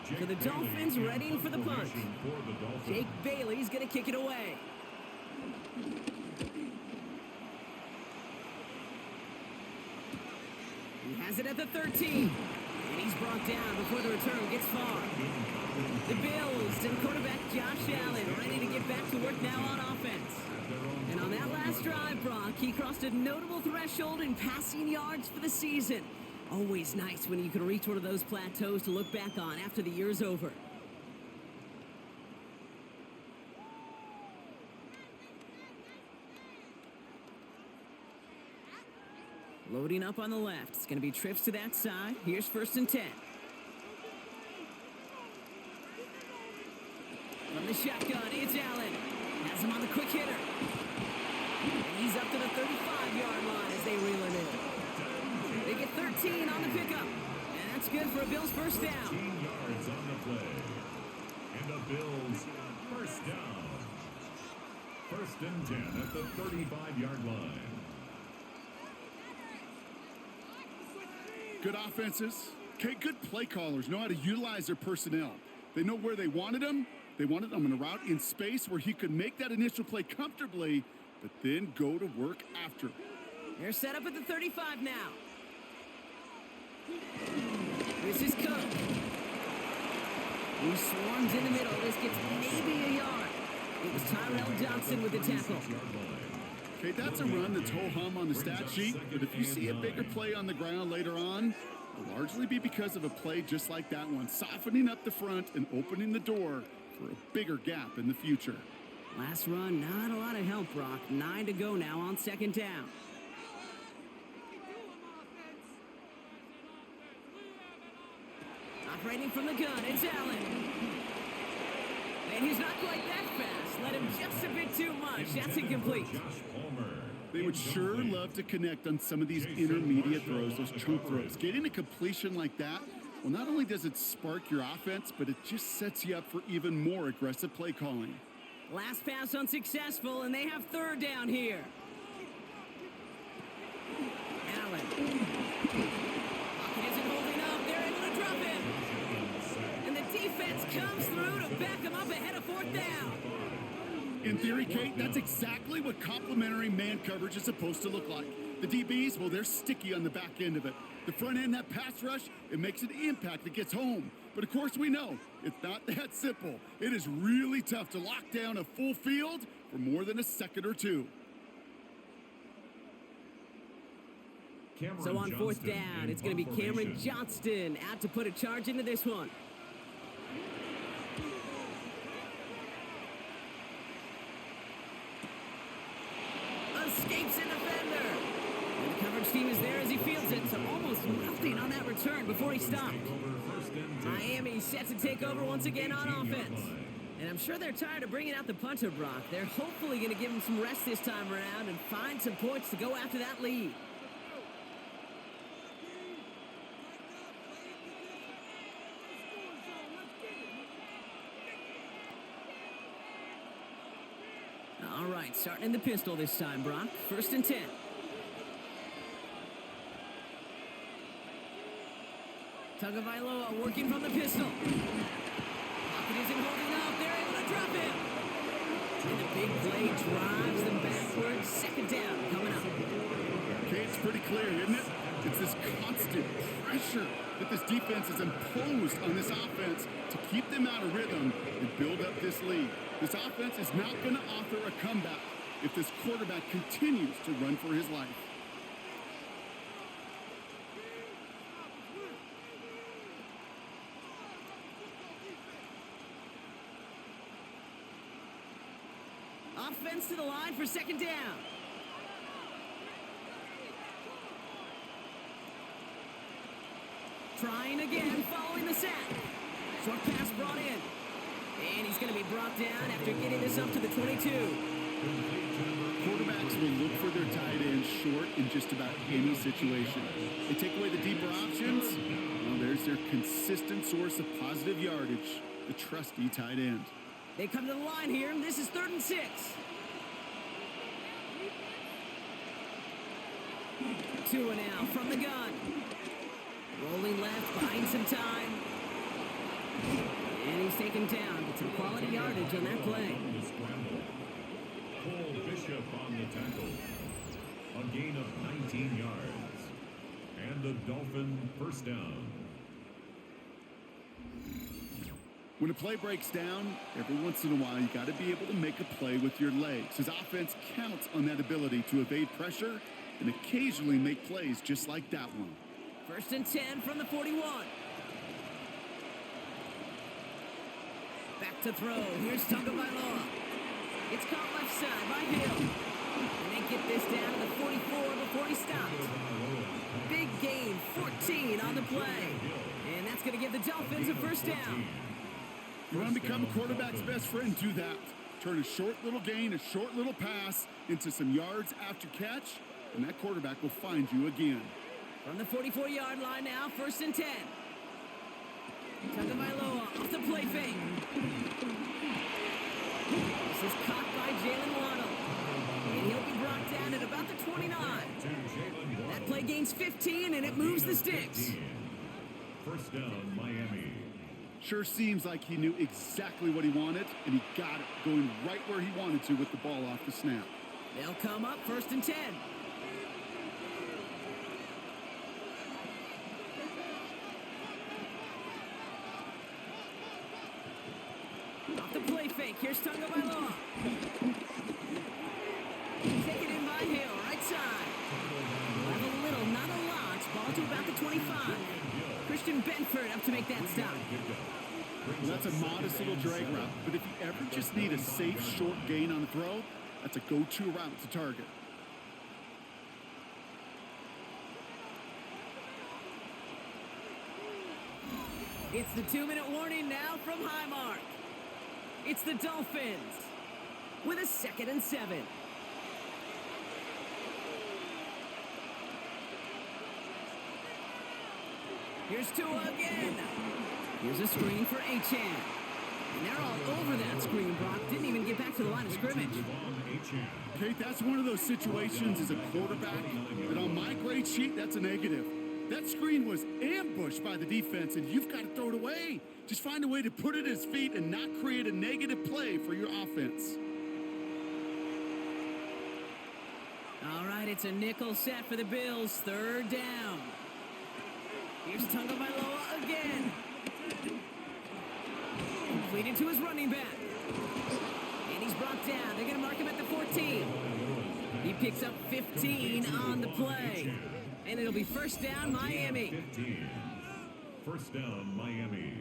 For the Dolphins, ready for the punt. Jake Bailey's going to kick it away. He has it at the 13. And he's brought down before the return gets far. The Bills and quarterback Josh Allen ready to get back to work now on offense. And on that last drive, Brock, he crossed a notable threshold in passing yards for the season. Always nice when you can reach one of those plateaus to look back on after the year's over. Loading up on the left. It's going to be trips to that side. Here's 1st and 10. From the shotgun, it's Allen. Has him on the quick hitter. And he's up to the 35-yard line as they reel it in. They get 13 on the pickup. And that's good for a Bills 1st down. 15 yards on the play. And the Bills 1st down. 1st and 10 at the 35-yard line. Good offenses. Okay, good play callers know how to utilize their personnel. They know where they wanted them. They wanted them in a route in space where he could make that initial play comfortably, but then go to work after. They're set up at the 35 now. This is Cook. He swarms in the middle. This gets maybe a yard. It was Tyrell Johnson with the tackle. Okay, that's a run that's ho-hum on the stat sheet, but if you see a bigger play on the ground later on, it'll largely be because of a play just like that one, softening up the front and opening the door for a bigger gap in the future. Last run, not a lot of help, Brock. 9 to go now on 2nd down. Operating from the gun, it's Allen. And he's not quite that fast. Let him just a bit too much. That's incomplete. They would sure love to connect on some of these intermediate throws, those chunk throws. Getting a completion like that, well, not only does it spark your offense, but it just sets you up for even more aggressive play calling. Last pass unsuccessful, and they have 3rd down here. Allen. blitz comes through to back him up ahead of fourth down. In theory, Kate, that's exactly what complementary man coverage is supposed to look like. The DBs, well, they're sticky on the back end of it. The front end, that pass rush, it makes an impact that gets home. But of course we know, it's not that simple. It is really tough to lock down a full field for more than a second or two. So on fourth down, it's going to be Cameron Johnston out to put a charge into this one. Escapes a defender. And the coverage team is there as he fields it, so almost nothing on that return before he stopped. Miami set to take over once again on offense. And I'm sure they're tired of bringing out the punter, Brock. They're hopefully going to give him some rest this time around and find some points to go after that lead. All right, starting in the pistol this time, Brock. 1st and 10. Tagovailoa working from the pistol. Pocket isn't holding up. They're able to drop him. And the big play drives them backwards. 2nd down coming up. Okay, it's pretty clear, isn't it? It's this constant pressure that this defense has imposed on this offense to keep them out of rhythm and build up this lead. This offense is not going to offer a comeback if this quarterback continues to run for his life. Offense to the line for 2nd down. Trying again, following the sack. Short pass brought in. And he's going to be brought down after getting this up to the 22. Quarterbacks will look for their tight end short in just about any situation. They take away the deeper options. Well, there's their consistent source of positive yardage, the trusty tight end. They come to the line here, and this is 3rd and 6. 2 and out from the gun. Rolling left, buying some time. And he's taken down with some quality yardage on that play. Cole Bishop on the tackle. A gain of 19 yards. And the Dolphin 1st down. When a play breaks down, every once in a while, you got to be able to make a play with your legs. His offense counts on that ability to evade pressure and occasionally make plays just like that one. 1st and 10 from the 41. Back to throw. Here's Tagovailoa. It's caught left side by Hill. And they get this down to the 44 before he stopped. Big gain, 14 on the play. And that's going to give the Dolphins a 1st down. You want to become a quarterback's best friend? Do that. Turn a short little gain, a short little pass into some yards after catch, and that quarterback will find you again. From the 44-yard line now, 1st and 10. Tagovailoa off the play fake. This is caught by Jalen Waddle. And he'll be brought down at about the 29. That play gains 15, and it moves the sticks. 1st down, Miami. Sure seems like he knew exactly what he wanted, and he got it, going right where he wanted to with the ball off the snap. They'll come up 1st and 10. Off the play fake, here's Tagovailoa. Taken in by Hill, right side. Have a little, not a lot. Ball to about the 25. Christian Benford up to make that stop. Well, that's a modest little drag route, but if you ever just need a safe, short gain on the throw, that's a go-to route to target. It's the 2-minute warning now from Highmark. It's the Dolphins with a 2nd and 7. Here's Tua again. Here's a screen for Achane. And they're all over that screen, Brock. Didn't even get back to the line of scrimmage. Kate, that's one of those situations as a quarterback that on my grade sheet, that's a negative. That screen was ambushed by the defense, and you've got to throw it away. Just find a way to put it at his feet and not create a negative play for your offense. All right, it's a nickel set for the Bills. 3rd down. Here's Tagovailoa again. Completed to his running back. And he's brought down. They're going to mark him at the 14. He picks up 15 on the play. And it'll be 1st down, Miami. 15. 1st down, Miami.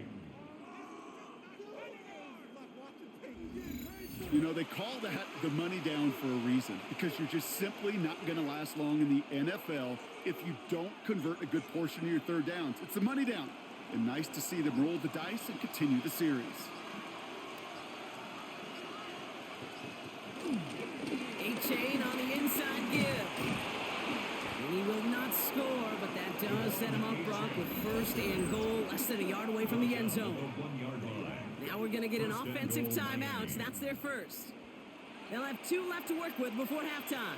You know, they call that the money down for a reason, because you're just simply not going to last long in the NFL if you don't convert a good portion of your 3rd downs. It's the money down. And nice to see them roll the dice and continue the series. A-Chain on the inside give. And he will not score, but that does set him up, Brock, with 1st and goal, less than a yard away from the end zone. 1 yard line. Now we're going to get an offensive timeout. That's their first. They'll have 2 left to work with before halftime.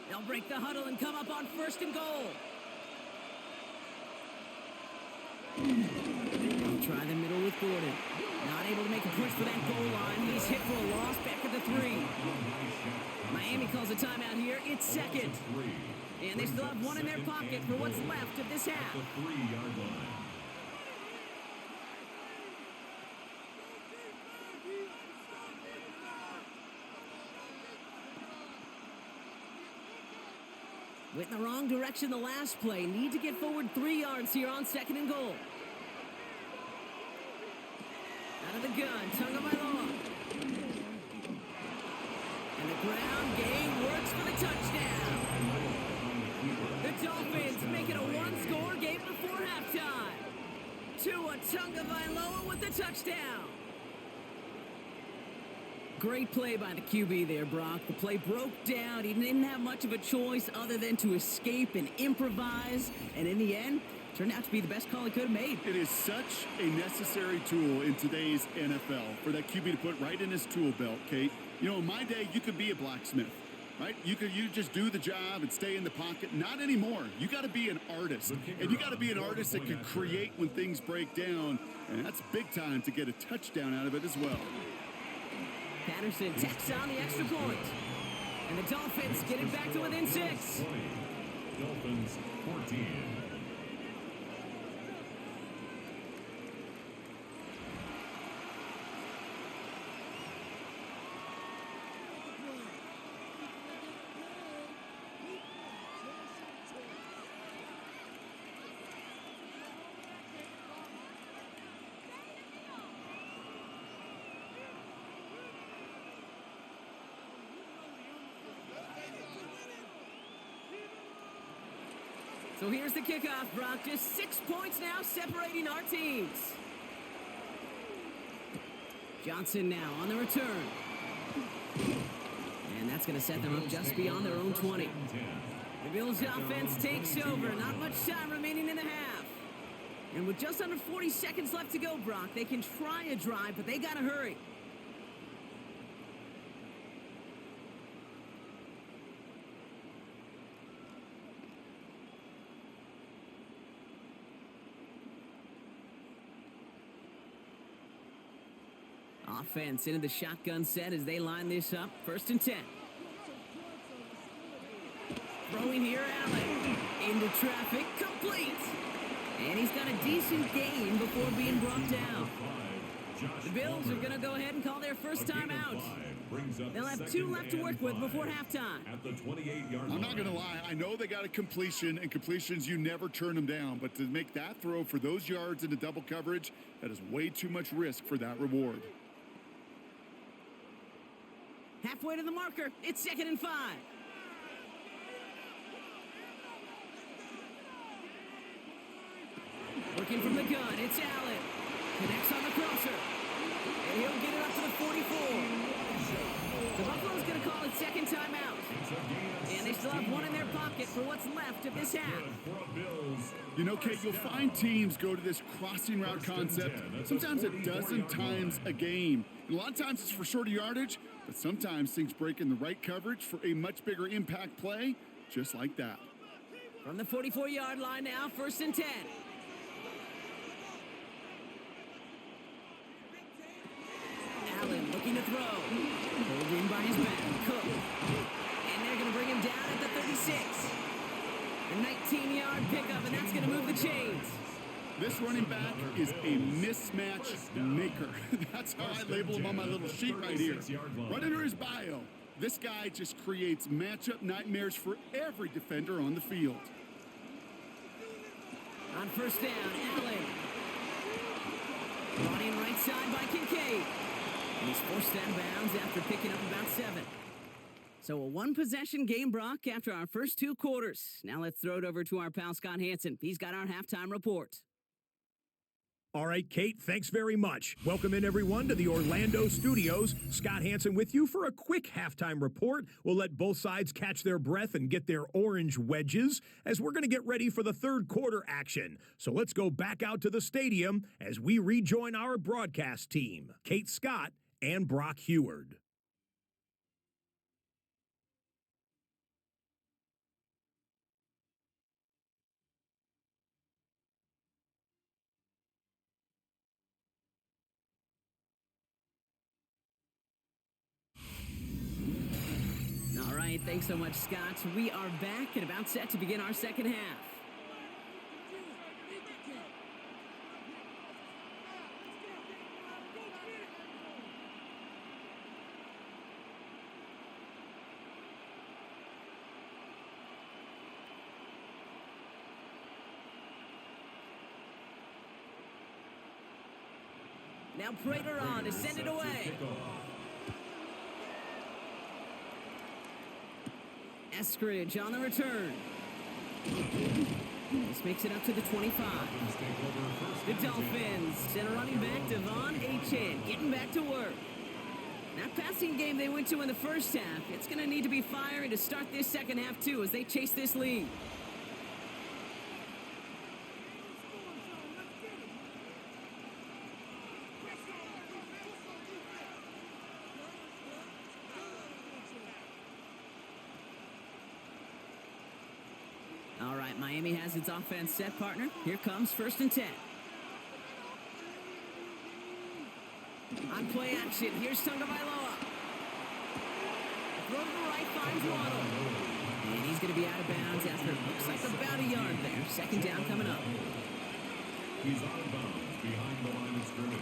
They'll break the huddle and come up on 1st and goal. They'll try the middle with Gordon. Not able to make a push for that goal line. He's hit for a loss back at the 3. Miami calls a timeout here. It's 2nd. And they still have 1 in their pocket for what's left of this half. The 3 yard line. Went in the wrong direction the last play. Need to get forward 3 yards here on 2nd and goal. Out of the gun, Tagovailoa. And the ground game works for the touchdown. The Dolphins make it a 1-score game before halftime. Tua Tagovailoa with the touchdown. Great play by the QB there, Brock. The play broke down. He didn't have much of a choice other than to escape and improvise. And in the end, turned out to be the best call he could have made. It is such a necessary tool in today's NFL for that QB to put right in his tool belt, Kate. You know, in my day, you could be a blacksmith, right? You just do the job and stay in the pocket. Not anymore. You got to be an artist. And you got to be an artist that can create when things break down. And that's big time to get a touchdown out of it as well. Patterson tacks on the extra point. And the Dolphins get it back to within 6. 20. Dolphins 14. So here's the kickoff, Brock. Just 6 points now separating our teams. Johnson now on the return. And that's going to set them up just beyond their own 20. The Bills offense takes over. Not much time remaining in the half. And with just under 40 seconds left to go, Brock, they can try a drive, but they got to hurry. Offense into the shotgun set as they line this up. 1st and 10. Throwing here, Allen. Into traffic, complete. And he's got a decent gain before being brought down. The Bills are going to go ahead and call their first timeout. They'll have 2 left to work with before halftime. At the 28-yard line. I'm not going to lie. I know they got a completion, and completions, you never turn them down. But to make that throw for those yards into double coverage, that is way too much risk for that reward. Halfway to the marker. It's 2nd and 5. Working from the gun. It's Allen. Connects on the crosser. And he'll get it up to the 44. The Buffalo's going to call it second timeout. And they still have one in their pocket for what's left of this half. You know, Kate, you'll find teams go to this crossing route concept sometimes a dozen times a game. And a lot of times it's for shorter yardage, but sometimes things break in the right coverage for a much bigger impact play, just like that. From the 44-yard line now, 1st and 10. Allen looking to throw. Pulled in by his back. Cook. And they're going to bring him down at the 36. A 19-yard pickup, and that's going to move the chains. This running back is a mismatch maker. That's how I label him on my little sheet right here. Right under his bio. This guy just creates matchup nightmares for every defender on the field. On 1st down, Allen. Brought in right side by Kincaid. And he's forced out of bounds after picking up about 7. So a one-possession game, Brock, after our first 2 quarters. Now let's throw it over to our pal Scott Hansen. He's got our halftime report. All right, Kate, thanks very much. Welcome in, everyone, to the Orlando studios. Scott Hansen with you for a quick halftime report. We'll let both sides catch their breath and get their orange wedges as we're going to get ready for the third quarter action. So let's go back out to the stadium as we rejoin our broadcast team, Kate Scott and Brock Heward. All right, thanks so much, Scott. We are back and about set to begin our second half. Now Prater on to send it away. Eskridge on the return. This makes it up to the 25. The Dolphins send a running back, Devon Achane, getting back to work. That passing game they went to in the first half, it's going to need to be firing to start this second half, too, as they chase this lead. All right, Miami has its offense set, partner. Here comes 1st and 10. On play action, here's Tagovailoa. Throw to the right, finds Waddle. And he's going to be out of bounds after it looks like about a yard there. Second down coming up. He's out of bounds behind the line of scrimmage.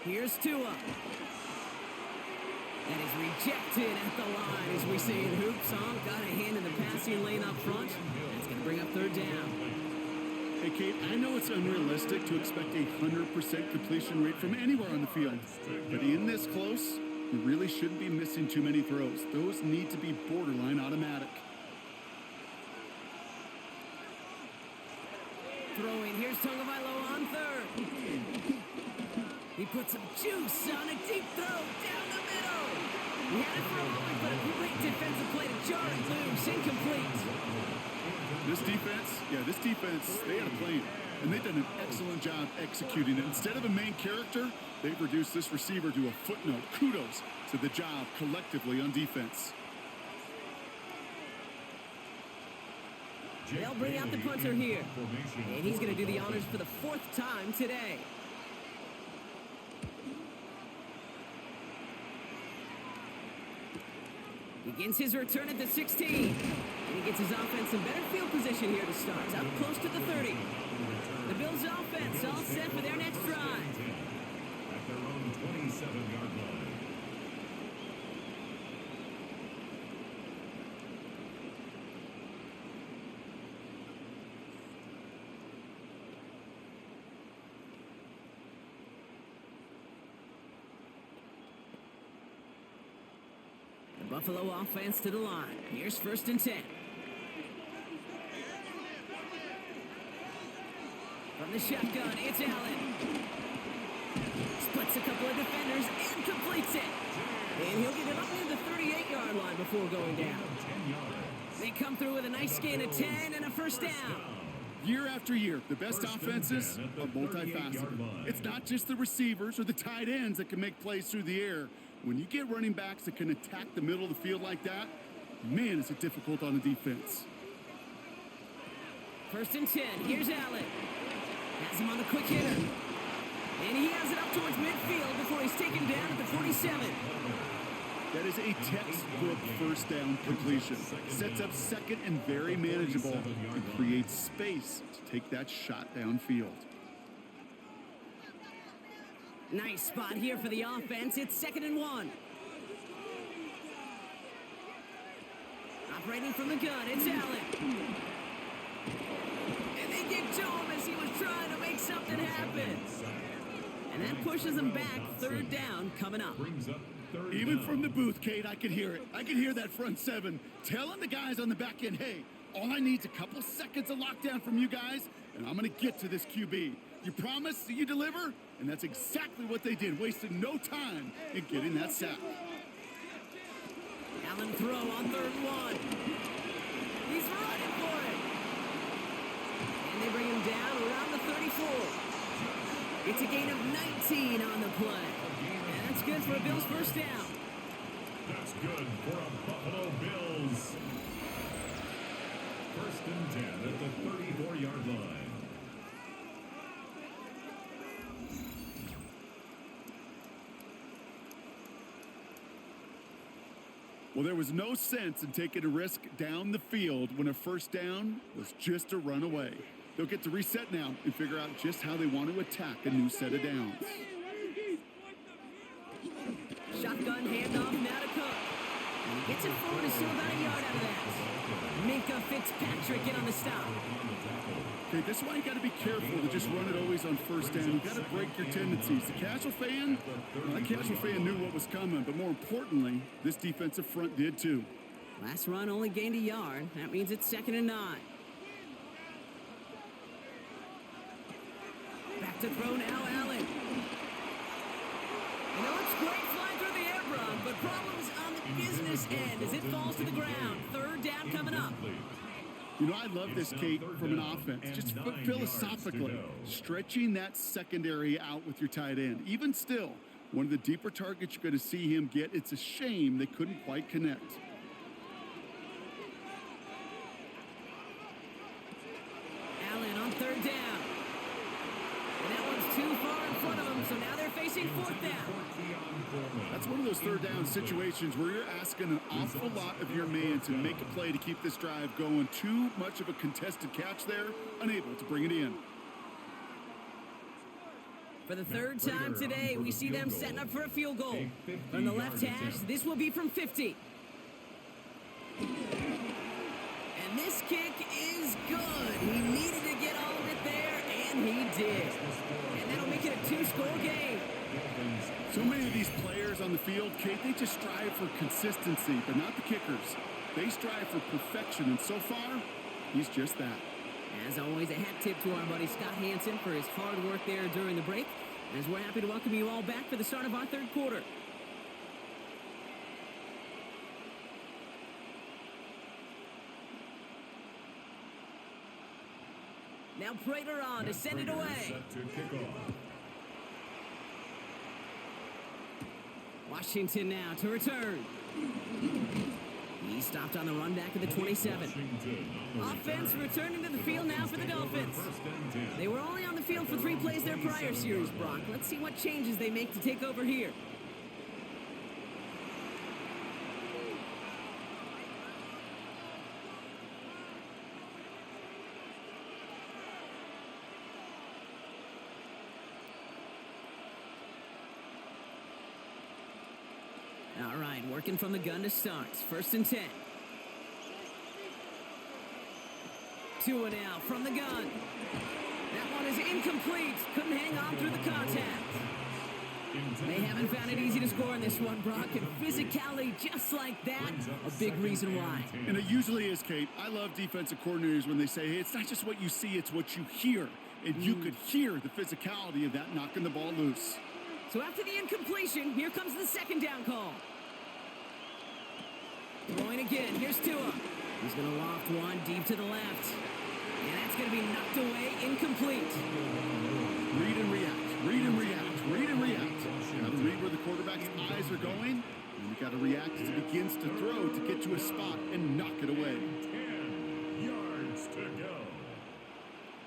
Here's Tua. That is rejected at the line, as we see in hoops. Got a hand in the passing lane up front. That's going to bring up 3rd down. Hey, Kate, I know it's unrealistic to expect a 100% completion rate from anywhere on the field. But in this close, you really shouldn't be missing too many throws. Those need to be borderline automatic. Throwing, here's Tagovailoa on 3rd. He put some juice on a deep throw down the middle. He had it for a moment, but a great defensive play to jar it loose. Incomplete. This defense, they had a plan. And they've done an excellent job executing it. Instead of a main character, they've reduced this receiver to a footnote. Kudos to the job collectively on defense. They'll bring out the punter here. And he's going to do the honors for the 4th time today. Begins his return at the 16. And he gets his offense in better field position here to start. It's up close to the 30. The Bills' offense all set for their next drive. At their own 27-yard line. Buffalo offense to the line. Here's 1st and 10. From the shotgun, it's Allen. Splits a couple of defenders and completes it. And he'll get it up near the 38-yard line before going down. They come through with a nice gain of 10 and a 1st down. Year after year, the best offenses are multifaceted. It's not just the receivers or the tight ends that can make plays through the air. When you get running backs that can attack the middle of the field like that, man, is it difficult on the defense. 1st and 10. Here's Allen. Has him on the quick hitter. And he has it up towards midfield before he's taken down at the 47. That is a textbook 1st down completion. Sets up 2nd and very manageable and creates space to take that shot downfield. Nice spot here for the offense. It's 2nd and 1. Operating from the gun, it's Allen. And they get to him as he was trying to make something happen. And that pushes him back. 3rd down coming up. Even from the booth, Kate, I could hear it. I could hear that front 7 telling the guys on the back end, hey, all I need is a couple seconds of lockdown from you guys, and I'm going to get to this QB. You promise that you deliver? And that's exactly what they did, wasting no time in getting that sack. Allen throw on 3rd and 1. He's running for it. And they bring him down around the 34. It's a gain of 19 on the play. And that's good for a Bills 1st down. That's good for a Buffalo Bills. 1st and 10 at the 34-yard line. Well, there was no sense in taking a risk down the field when a 1st down was just a run away. They'll get to reset now and figure out just how they want to attack a new set of downs. Shotgun handoff now to Cook. And he gets it forward and still about a yard out of that. Minka Fitzpatrick in on the stop. Okay, that's why you got to be careful to just run it always on 1st down. You got to break your tendencies. The casual fan, well, that casual fan knew what was coming, but more importantly, this defensive front did too. Last run only gained a yard. That means it's 2nd and 9. Back to throw now, Allen. You know, it's great flying through the air, Brock, but problems on the business end as it falls to the ground. 3rd down coming up. You know, I love this, Kate, from an offense. Just philosophically, stretching that secondary out with your tight end. Even still, one of the deeper targets you're going to see him get. It's a shame they couldn't quite connect. Allen on 3rd down. And that one's too far in front of him, so now they're facing 4th down. That's one of those 3rd down situations where you're asking an awful lot of your man to make a play to keep this drive going. Too much of a contested catch there, unable to bring it in. For the 3rd time today, we see them setting up for a field goal. From the left hash, this will be from 50. And this kick is good. He needed to get all of it there, and he did. And that'll make it a 2-score game. So many of these players on the field, Kate, they just strive for consistency, but not the kickers. They strive for perfection, and so far, he's just that. As always, a hat tip to our buddy Scott Hansen for his hard work there during the break, as we're happy to welcome you all back for the start of our 3rd quarter. Now Prater on to send it away. Set to kick off. Washington now to return. He stopped on the run back at the 27. Offense returning to the field now for the Dolphins. They were only on the field for 3 plays their prior series, Brock. Let's see what changes they make to take over here. All right, working from the gun to start. 1st and 10. Tua now from the gun. That one is incomplete. Couldn't hang on through the contact. They haven't found it easy to score in this one, Brock, and physicality just like that, a big reason why. And it usually is, Kate. I love defensive coordinators when they say, hey, it's not just what you see, it's what you hear. And you could hear the physicality of that knocking the ball loose. So after the incompletion, here comes the second down call. Throwing again, here's Tua. He's going to loft one deep to the left. And that's going to be knocked away, incomplete. Read and react, read and react, read and react. You got to read where the quarterback's eyes are going, and you got to react as he begins to throw to get to a spot and knock it away. 10 yards to go.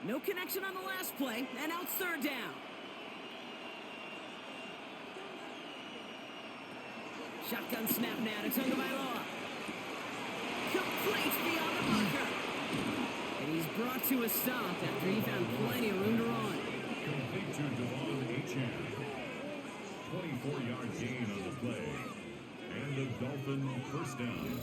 No connection on the last play, and now it's third down. Shotgun snap now to Tagovailoa. Complete beyond the bunker. And he's brought to a stop after he found plenty of room to run. Complete to Devon Achane. 24-yard gain on the play. And the Dolphin first down.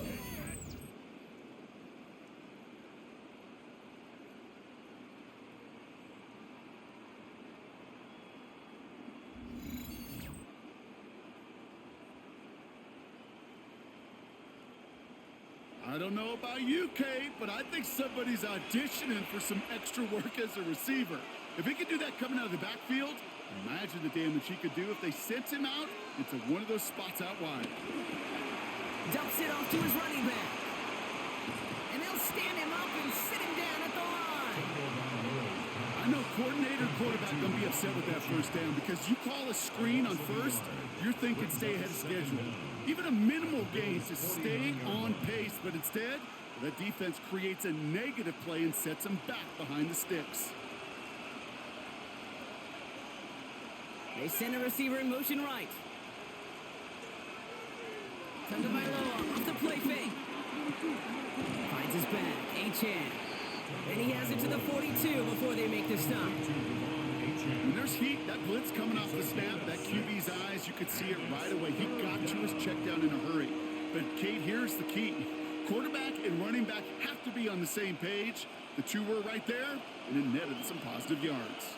I don't know about you, Kate, but I think somebody's auditioning for some extra work as a receiver. If he could do that coming out of the backfield, imagine the damage he could do if they sent him out into one of those spots out wide. Dumps it off to his running back. And they'll stand him up and sit him down at the line. I know coordinator quarterback gonna be upset with that first down because you call a screen on first, you're thinking stay ahead of schedule. Even a minimal gain to stay on pace, but instead, that defense creates a negative play and sets them back behind the sticks. They send a receiver in motion right. Tagovailoa off the play fake. Finds his back, Achane. And he has it to the 42 before they make the stop. When there's heat, that blitz coming off the snap, that QB's eyes, you could see it right away. He got to his check down in a hurry. But, Kate, here's the key. Quarterback and running back have to be on the same page. The two were right there, and it netted some positive yards.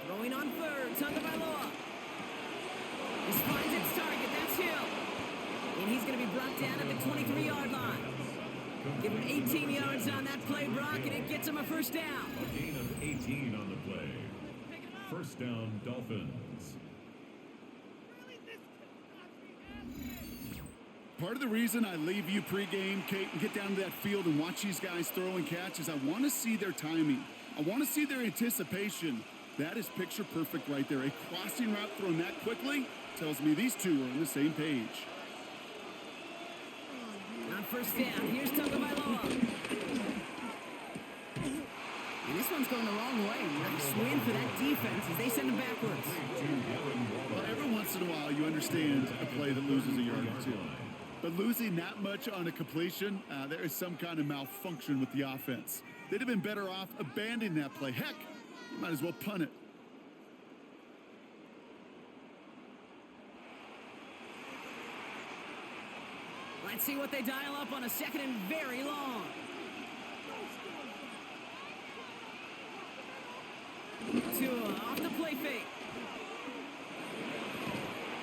Throwing on third, Tagovailoa. He finds its target, that's Hill. And he's going to be brought down at the 23-yard line. Give him 18 yards on that play, Brock, and it gets him a first down. A gain of 18 on the play. First down, Dolphins. Part of the reason I leave you pregame, Kate, and get down to that field and watch these guys throw and catch is I want to see their timing. I want to see their anticipation. That is picture perfect right there. A crossing route thrown that quickly tells me these two are on the same page. On first down, here's Tagovailoa. And this one's going the wrong way. Nice win for that defense as they send him backwards. Well, every once in a while you understand a play that loses a yard or two. But losing that much on a completion, there is some kind of malfunction with the offense. They'd have been better off abandoning that play. Heck, you might as well punt it. Let's see what they dial up on a second and very long. Tua off the play fake.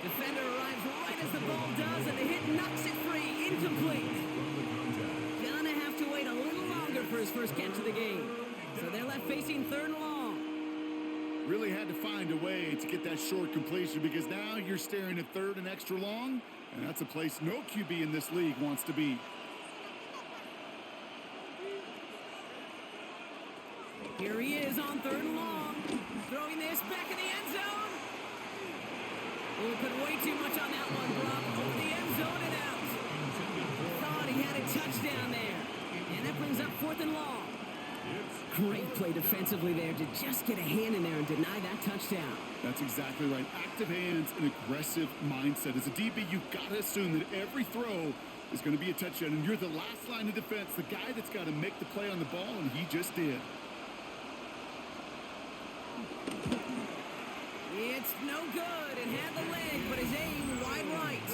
Defender arrives right as the ball does, and the hit knocks it free. Incomplete. Gonna have to wait a little longer for his first catch of the game. So they're left facing third and long. Really had to find a way to get that short completion because now you're staring at third and extra long, and that's a place no QB in this league wants to be. Here he is on third and long. Throwing this back in the end zone. Oh, put way too much on that one, Brock. Over the end zone and out. Thought he had a touchdown there. And that brings up fourth and long. Great play defensively there to just get a hand in there and deny that touchdown. That's exactly right. Active hands and aggressive mindset. As a DB, you've got to assume that every throw is going to be a touchdown. And you're the last line of defense, the guy that's got to make the play on the ball, and he just did. It's no good. It had the leg, but his aim wide right.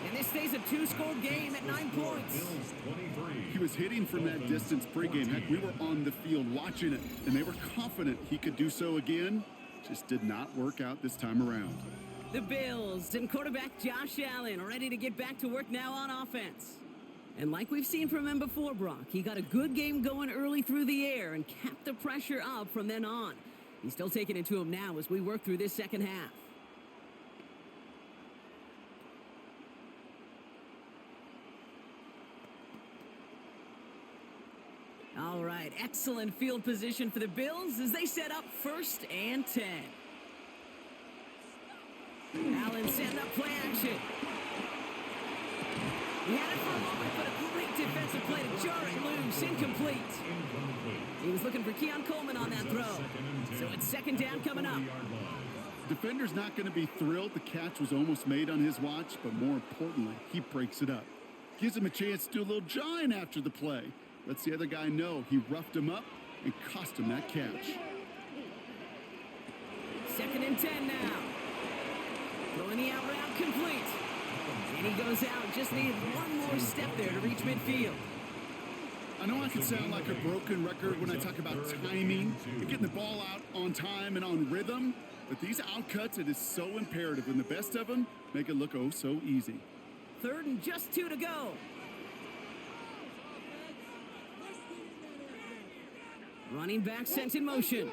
And this stays a two-score game at 9 points. Bills 23. He was hitting from that distance pregame. Heck, we were on the field watching it, and they were confident he could do so again. Just did not work out this time around. The Bills and quarterback Josh Allen ready to get back to work now on offense. And like we've seen from him before, Brock, he got a good game going early through the air and kept the pressure up from then on. He's still taking it to him now as we work through this second half. All right, excellent field position for the Bills as they set up 1st and 10. Allen setting up play action. He had it for a moment, but a great defensive play to jar it loose. Incomplete. He was looking for Keon Coleman on that throw. So it's 2nd down coming up. Defender's not going to be thrilled the catch was almost made on his watch, but more importantly, he breaks it up. Gives him a chance to do a little jawing after the play. Lets the other guy know he roughed him up and cost him that catch. 2nd and 10 now. Throwing the out route complete. And he goes out. Just needed one more step there to reach midfield. I know I can sound like a broken record when I talk about timing and getting the ball out on time and on rhythm, but these outcuts, it is so imperative, and the best of them make it look oh so easy. 3rd and just 2 to go. Running back sent in motion.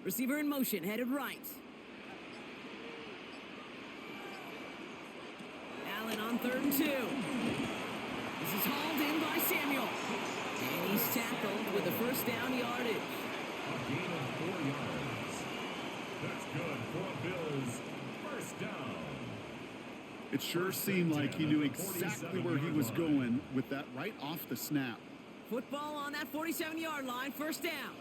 Receiver in motion, headed right. Allen on 3rd and 2. This is hauled in by Samuel. And he's tackled with the 1st down yardage. A gain of 4 yards. That's good for Bills. 1st down. It sure seemed like he knew exactly where he was going with that right off the snap. Football on that 47-yard line, 1st down.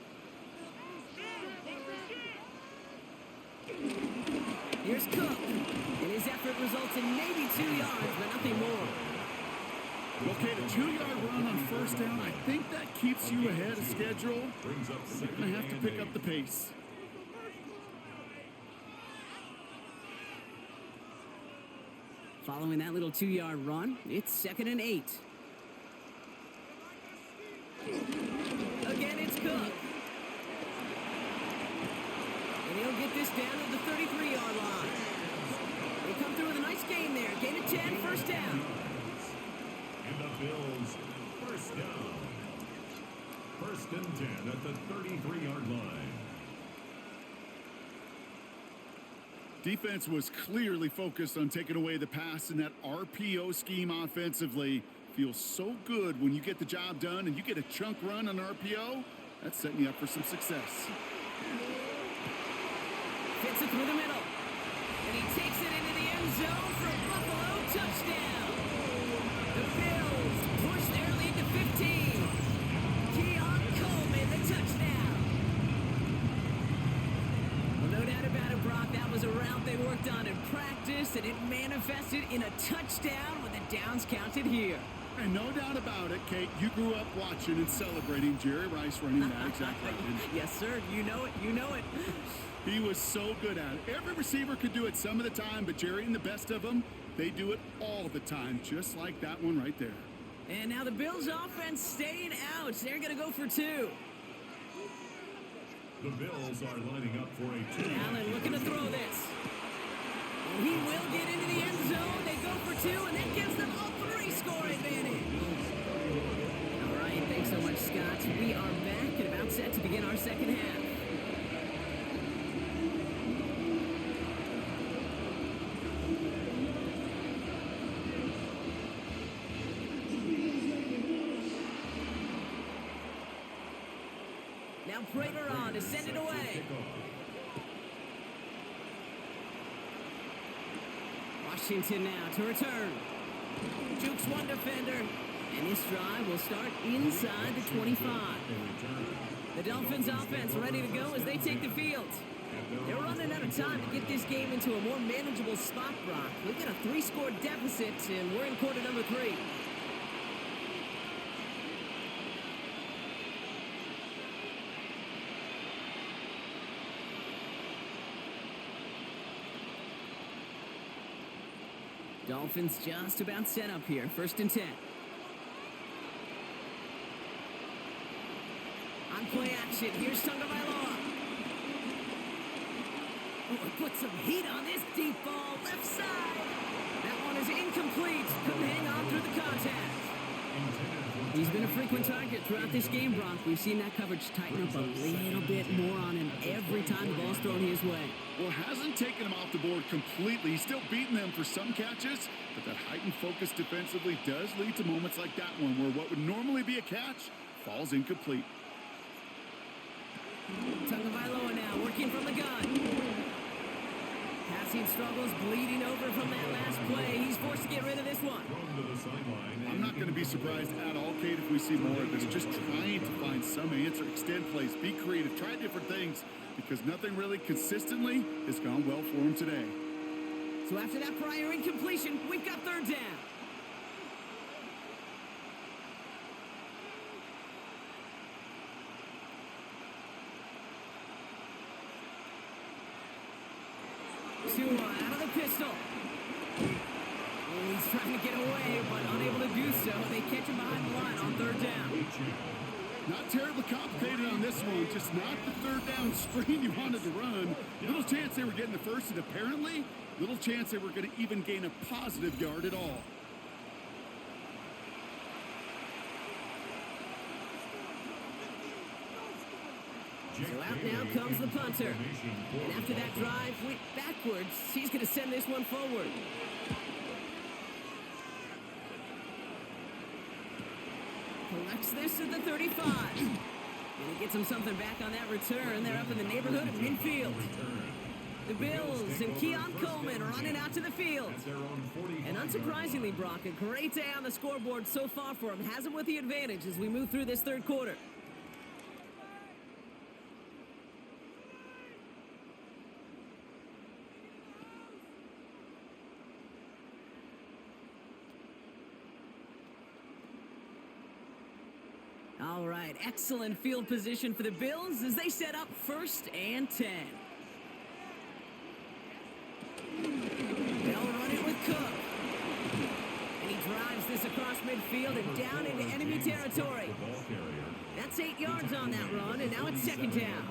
Here's Cook, and his effort results in maybe 2 yards, but nothing more. Okay, the 2-yard run on 1st down, I think that keeps you ahead of schedule. You're going to have to pick up the pace. Following that little 2-yard run, it's 2nd and 8. Again, it's Cook. And he'll get this down to the 33-yard line. They come through with a nice gain there. Gain of 10, 1st down. And the Bills, 1st down. 1st and 10 at the 33-yard line. Defense was clearly focused on taking away the pass in that RPO scheme offensively. Feels so good when you get the job done and you get a chunk run on RPO. That's setting you up for some success. Fits it through the middle. And he takes it into the end zone for a Buffalo touchdown. The Bills push their lead to 15. Keon Coleman, the touchdown. Well, no doubt about it, Brock. That was a route they worked on in practice, and it manifested in a touchdown when the downs counted here. And no doubt about it, Kate, you grew up watching and celebrating Jerry Rice running that exact route. Yes, sir. You know it. You know it. He was so good at it. Every receiver could do it some of the time, but Jerry and the best of them, they do it all the time, just like that one right there. And now the Bills offense staying out. They're going to go for 2. The Bills are lining up for a 2. Allen looking to throw this. And he will get into the end zone. They go for 2, and that gives them a 3-score advantage. All right, thanks so much, Scott. We are back and about set to begin our second half. Now Prater on to send it away. Washington now to return. Jukes one defender. And this drive will start inside the 25. The Dolphins offense ready to go as they take the field. They're running out of time to get this game into a more manageable spot, Brock. We've got a 3-score deficit, and we're in quarter number 3. Dolphins just about set up here. 1st and 10. On play action, here's Tagovailoa. Oh, put some heat on this deep ball, left side. That one is incomplete. Couldn't hang on through the contact. He's been a frequent target throughout this game, Brock. We've seen that coverage tighten up a little bit more on him every time the ball's thrown his way. Well, hasn't taken him off the board completely. He's still beating them for some catches, but that heightened focus defensively does lead to moments like that one where what would normally be a catch falls incomplete. Tagovailoa now working from the gun. Passing struggles, bleeding over from that last play. He's forced to get rid of this one. I'm not going to be surprised at all, Kate, if we see more of this. Just trying to find some answer, extend plays, be creative, try different things, because nothing really consistently has gone well for him today. So after that prior incompletion, we've got 3rd down. Out of the pistol. Oh, he's trying to get away, but unable to do so. They catch him behind the line on 3rd down. Not terribly complicated on this one, just not the 3rd down screen you wanted to run. Little chance they were getting the first, and apparently, little chance they were going to even gain a positive yard at all. So out now comes the punter. And after that drive went backwards, he's going to send this one forward. Collects this at the 35. And he gets him something back on that return. They're up in the neighborhood of midfield. The Bills and Keon Coleman running out to the field. And unsurprisingly, Brock, a great day on the scoreboard so far for him. Has him with the advantage as we move through this 3rd quarter. All right, excellent field position for the Bills as they set up 1st and 10. They'll run it with Cook. And he drives this across midfield and down into enemy territory. That's 8 yards on that run, and now it's 2nd down.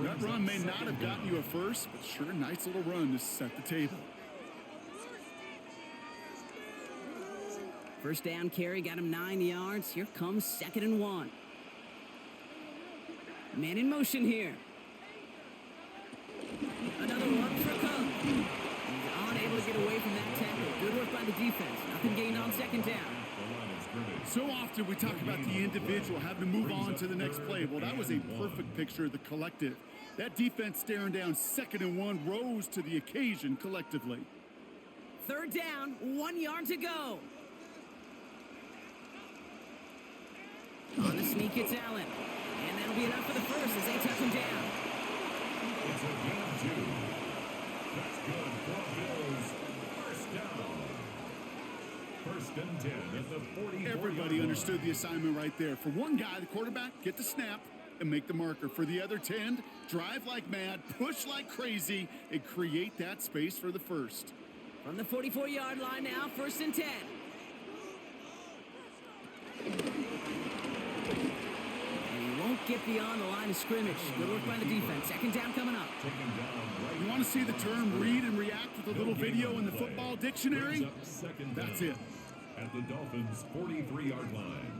That run may not have gotten you a first, but sure, nice little run to set the table. 1st down carry got him 9 yards. Here comes 2nd and 1. Man in motion here. Another one for Cook. He's unable to get away from that tackle. Good work by the defense. Nothing gained on 2nd down. So often we talk about the individual having to move on to the next play. Well, that was a perfect picture of the collective. That defense staring down 2nd and 1 rose to the occasion collectively. 3rd down, 1 yard to go. On the sneak, it's Allen. And that'll be enough for the first as they touch him down. It's a gain of 2. That's good for Bills. 1st down. 1st and 10 at the 44. Everybody understood the assignment right there. For one guy, the quarterback, get the snap and make the marker. For the other 10, drive like mad, push like crazy, and create that space for the first. From the 44-yard line now, 1st and 10. Won't get beyond the line of scrimmage. Good work by the defense. 2nd down coming up. You want to see the term read and react with a little video in the football dictionary? That's it. At the Dolphins' 43-yard line.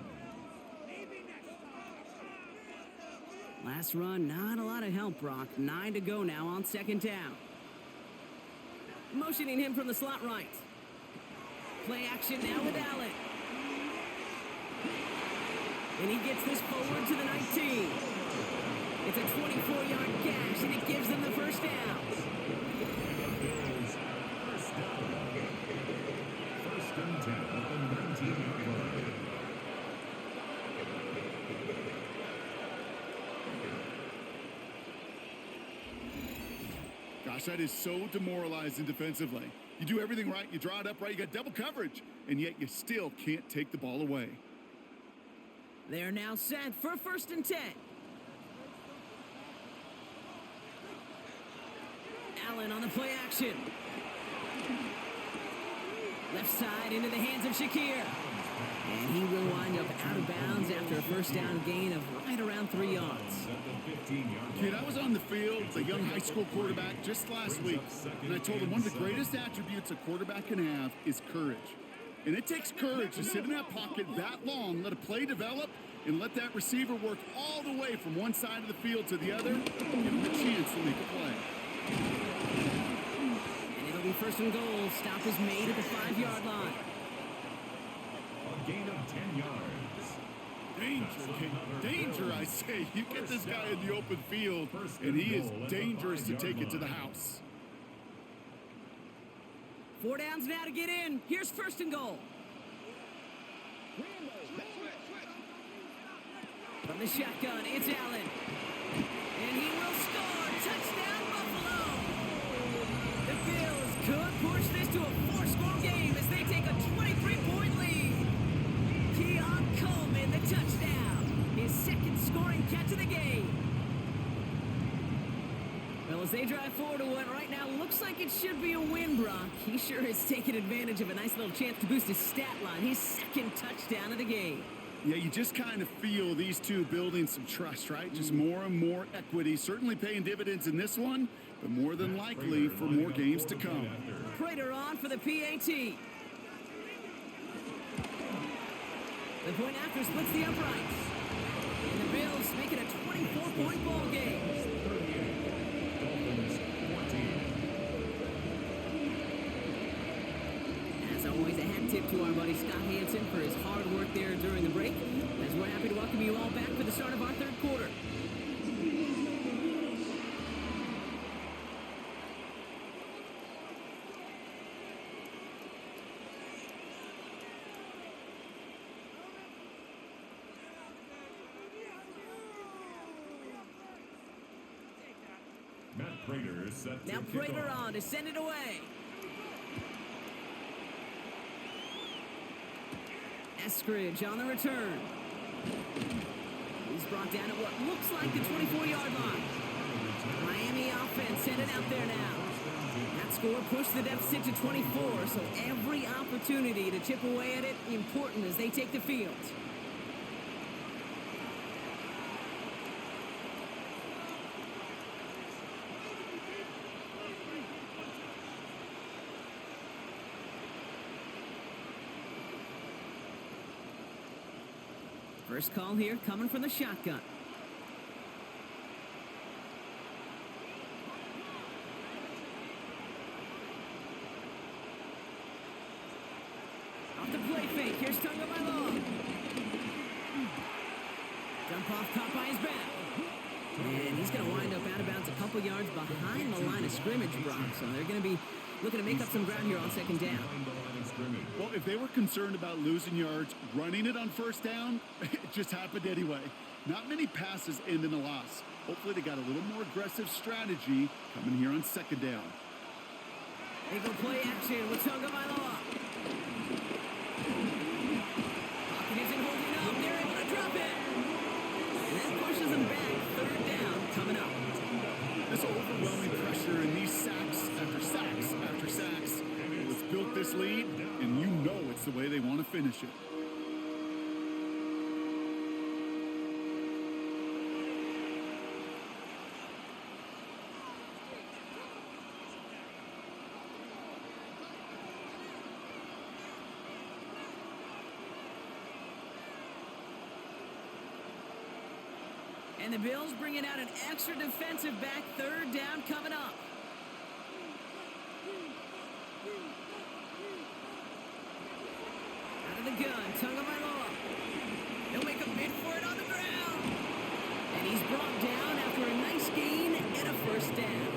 Last run, not a lot of help, Brock. 9 to go now on 2nd down. Motioning him from the slot right. Play action now with Allen. And he gets this forward to the 19. It's a 24-yard gash, and it gives them the 1st down. Bills, 1st down. 1st and 10 at the 19-yard line. Gosh, that is so demoralizing defensively. You do everything right, you draw it up right, you got double coverage, and yet you still can't take the ball away. They're now set for 1st and 10. Allen on the play action. Left side into the hands of Shakir. And he will wind up out of bounds after a first down gain of right around 3 yards. Kid, I was on the field with a young high school quarterback just last week, and I told him one of the greatest attributes a quarterback can have is courage. And it takes courage to sit in that pocket that long, let a play develop, and let that receiver work all the way from one side of the field to the other, give him a chance to make a play. And it'll be first and goal. Stop is made at the 5-yard line. A gain of 10 yards. Danger, Kid. Danger, I say. You get this guy in the open field, and he is dangerous to take it to the house. 4 downs now to get in. Here's first and goal. From the shotgun, it's Allen. And he will score. Touchdown, Buffalo. The Bills could push this to a 4-score game as they take a 23-point lead. Keon Coleman, the touchdown. His second scoring catch of the game. Well, as they drive forward to what right now looks like it should be a win, Brock, he sure has taken advantage of a nice little chance to boost his stat line. His second touchdown of the game. Yeah, you just kind of feel these two building some trust, right? Just more and more equity. Certainly paying dividends in this one, but more than likely for more games to come. Prater on for the PAT. The point after splits the uprights. And the Bills make it a 24-point ball game. Dolphins 14. As always, a hat tip to our buddy Scott Hansen for his hard work there during the break, as we're happy to welcome you all back for the start of our third quarter. Matt Prater is set to Now kick Prater off. on to send it away. Eskridge on the return. He's brought down at what looks like the 24-yard line. Miami offense sent it out there now. That score pushed the deficit to 24, so every opportunity to chip away at it important as they take the field. First call here coming from the shotgun. Off the play fake. Here's Tagovailoa. Dump off caught by his back. And he's going to wind up out of bounds a couple yards behind the line of scrimmage, Brock. So they're going to be looking to make up some ground here on second down. Well, if they were concerned about losing yards, running it on first down, it just happened anyway. Not many passes end in a loss. Hopefully they got a little more aggressive strategy coming here on second down. They go play action with Tagovailoa. Pocket isn't holding up. They're able to drop it. And that pushes them back. Third down coming up. This overwhelming pressure and these sacks after sacks after sacks. It's built this lead, and you know it's the way they want to finish it. And the Bills bringing out an extra defensive back. Third down coming up. Out of the gun, Tagovailoa. He'll make a bid for it on the ground. And he's brought down after a nice gain and a first down.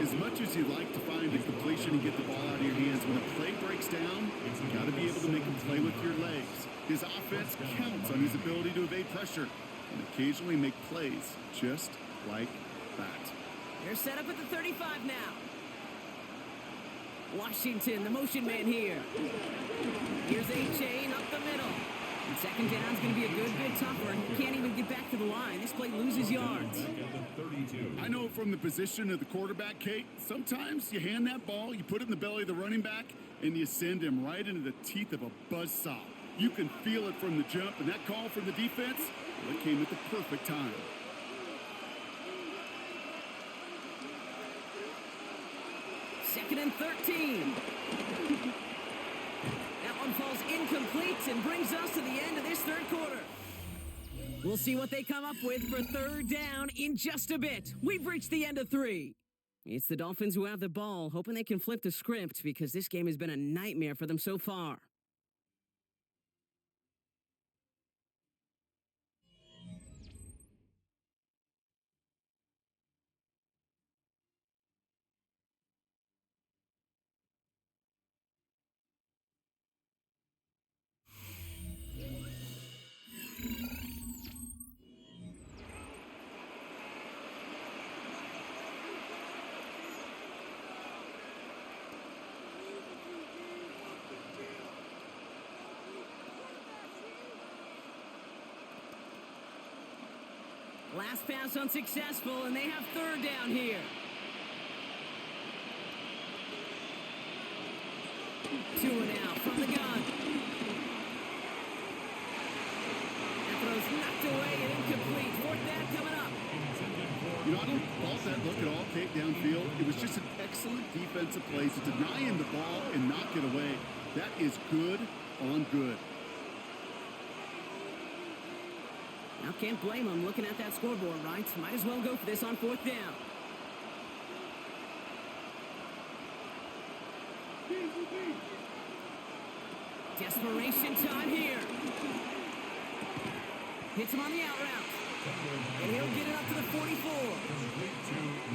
As much as you'd like to find a completion and get the ball out of your hands, when a play breaks down, you've got to be able to make him play with your legs. His offense counts on his ability to evade pressure and occasionally make plays just like that. They're set up at the 35 now. Washington, the motion man here. Here's A-Chain up the middle. And second down's going to be a good bit tougher. He can't even get back to the line. This play loses yards. I know from the position of the quarterback, Kate, sometimes you hand that ball, you put it in the belly of the running back, and you send him right into the teeth of a buzzsaw. You can feel it from the jump, and that call from the defense, well, it came at the perfect time. Second and 13. That one falls incomplete and brings us to the end of this third quarter. We'll see what they come up with for third down in just a bit. We've reached the end of 3. It's the Dolphins who have the ball, hoping they can flip the script because this game has been a nightmare for them so far. Last pass unsuccessful, and they have third down here. Two and out from the gun. That throw's knocked away and incomplete. Fourth down coming up. You know, I don't fault that look at all, Kate, downfield. It was just an excellent defensive play to deny him the ball and knock it away. That is good on good. Now, can't blame them looking at that scoreboard, right? Might as well go for this on fourth down. Desperation time here. Hits him on the out route. And he'll get it up to the 44.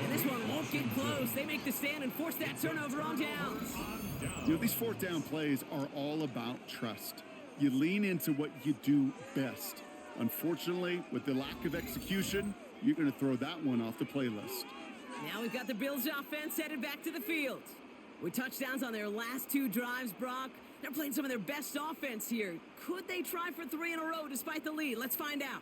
And this one won't get close. They make the stand and force that turnover on downs. You know, these fourth down plays are all about trust. You lean into what you do best. Unfortunately, with the lack of execution, you're going to throw that one off the playlist. Now we've got the Bills offense headed back to the field. With touchdowns on their last 2 drives, Brock, they're playing some of their best offense here. Could they try for 3 in a row despite the lead? Let's find out.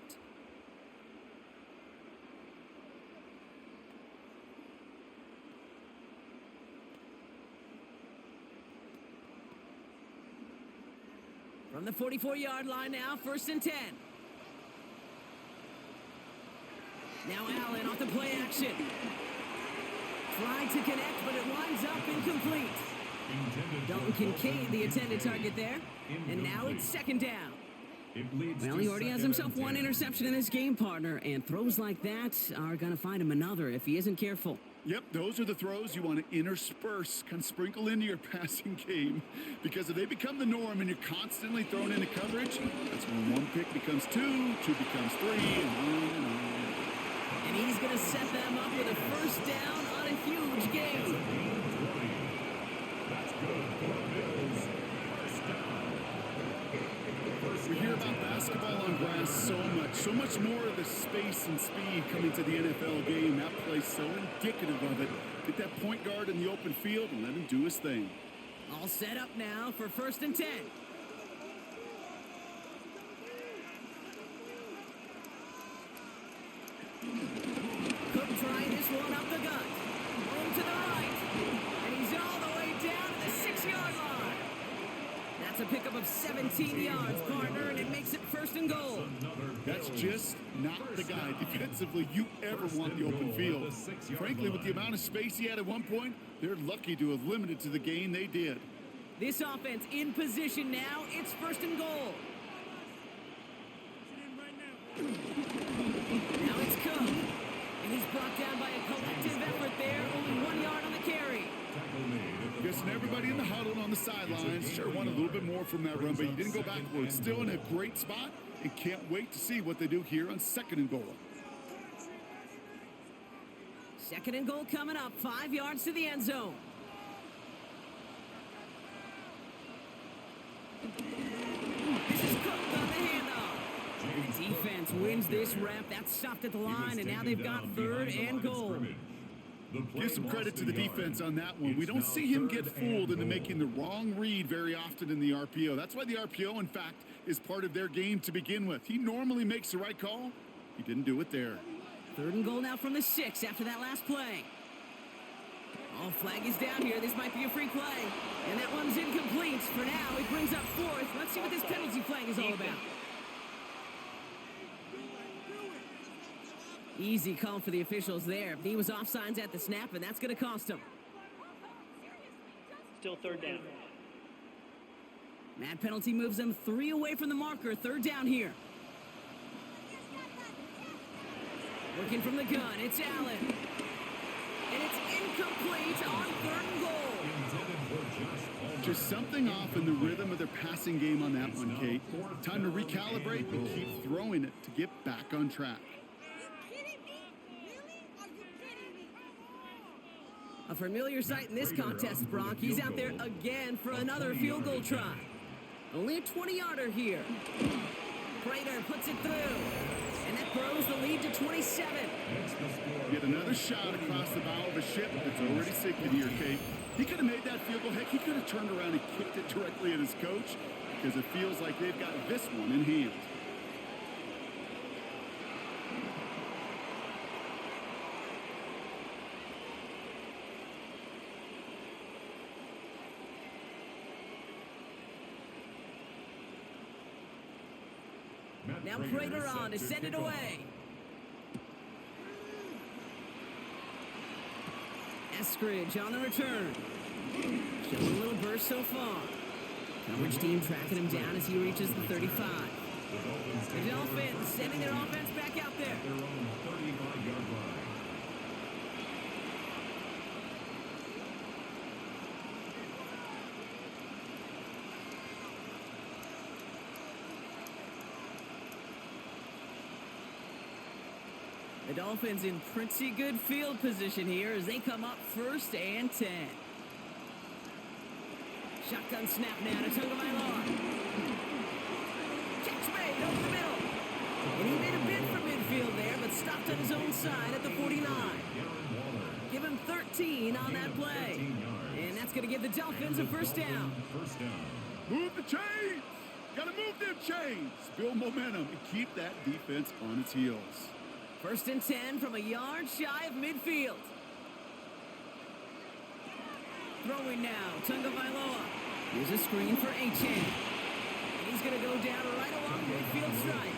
From the 44-yard line now, first and 10. Now Allen off the play action. Tried to connect, but it winds up incomplete. Dalton Kincaid, the intended target there. And now it's second down. Well, he already has himself 1 interception in this game, partner. And throws like that are going to find him another if he isn't careful. Yep, those are the throws you want to intersperse, kind of sprinkle into your passing game. Because if they become the norm and you're constantly thrown into coverage, that's when 1 pick becomes 2, 2 becomes 3, and on and on. And he's going to set them up with a first down on a huge game. That's good for Bills. First down. We hear about basketball on grass so much more of the space and speed coming to the NFL game. That play's so indicative of it. Get that point guard in the open field and let him do his thing. All set up now for first and 10. Cook trying this one up the gut. Home to the right. And he's all the way down to the 6-yard line. That's a pickup of 17 yards, partner, and it makes it first and goal. That's just not the guy defensively you ever want the open field. Frankly, with the amount of space he had at one point, they're lucky to have limited to the gain they did. This offense in position now. It's first and goal. Now it's Cook. And he's brought down by a collective effort there. Only 1 yard on the carry. Guessing everybody in the huddle on the sidelines sure wanted a little bit more from that run, but he didn't go backwards. Still in a great spot and can't wait to see what they do here on second and goal. Second and goal coming up. 5 yards to the end zone. This is Cook on the handoff. The defense wins this rep. That's stopped at the line, and now they've got third and goal. Give some credit to the defense on that one. We don't see him get fooled into making the wrong read very often in the RPO. That's why the RPO, in fact, is part of their game to begin with. He normally makes the right call. He didn't do it there. Third and goal now from the 6 after that last play. Oh, flag is down here. This might be a free play. And that one's incomplete. For now, it brings up fourth. Let's see what this penalty flag is all about. Easy call for the officials there. He was offsides at the snap, and that's going to cost him. Still third down. That penalty moves them 3 away from the marker. Third down here. Working from the gun, it's Allen. And it's incomplete on 3rd and goal. Just something off in the rhythm of their passing game on that one, Kate. Time to recalibrate and keep throwing it to get back on track. A familiar sight in this contest, Brock. He's out there again for another field goal try. Only a 20-yarder here. Prater puts it through. And that grows the lead to 27. Get another shot across the bow of a ship that's already sinking here, Kate. He could have made that field goal. Heck, he could have turned around and kicked it directly at his coach because it feels like they've got this one in hand. Now Prater on to send it away. Eskridge on the return. Showing a little burst so far. Coverage team tracking him down as he reaches the 35. The Dolphins sending their offense back out there. Their own 35-yard line. The Dolphins in pretty good field position here as they come up 1st and 10. Shotgun snap now to Tagovailoa. Catch made over the middle. And he made a bid for midfield there, but stopped on his own side at the 49. Give him 13 on that play. And that's going to give the Dolphins a first down. Move the chains! Gotta move them chains! Build momentum and keep that defense on its heels. 1st and 10 from a yard shy of midfield. Throwing now, Tagovailoa. Here's a screen for Achane. And he's going to go down right along midfield stripe.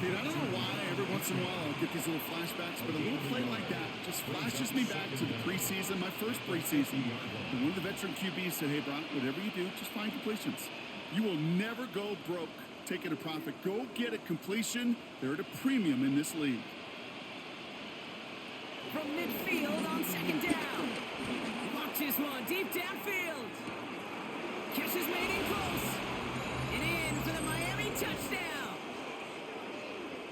Kate, I don't know why every once in a while I'll get these little flashbacks, but a little play like that just flashes me back to the preseason, my first preseason. And one of the veteran QBs said, hey, Brock, whatever you do, just find completions. You will never go broke taking a profit. Go get a completion. They're at a premium in this league. From midfield on 2nd down. Launches one deep downfield. Catch is made in close. And in for the Miami touchdown.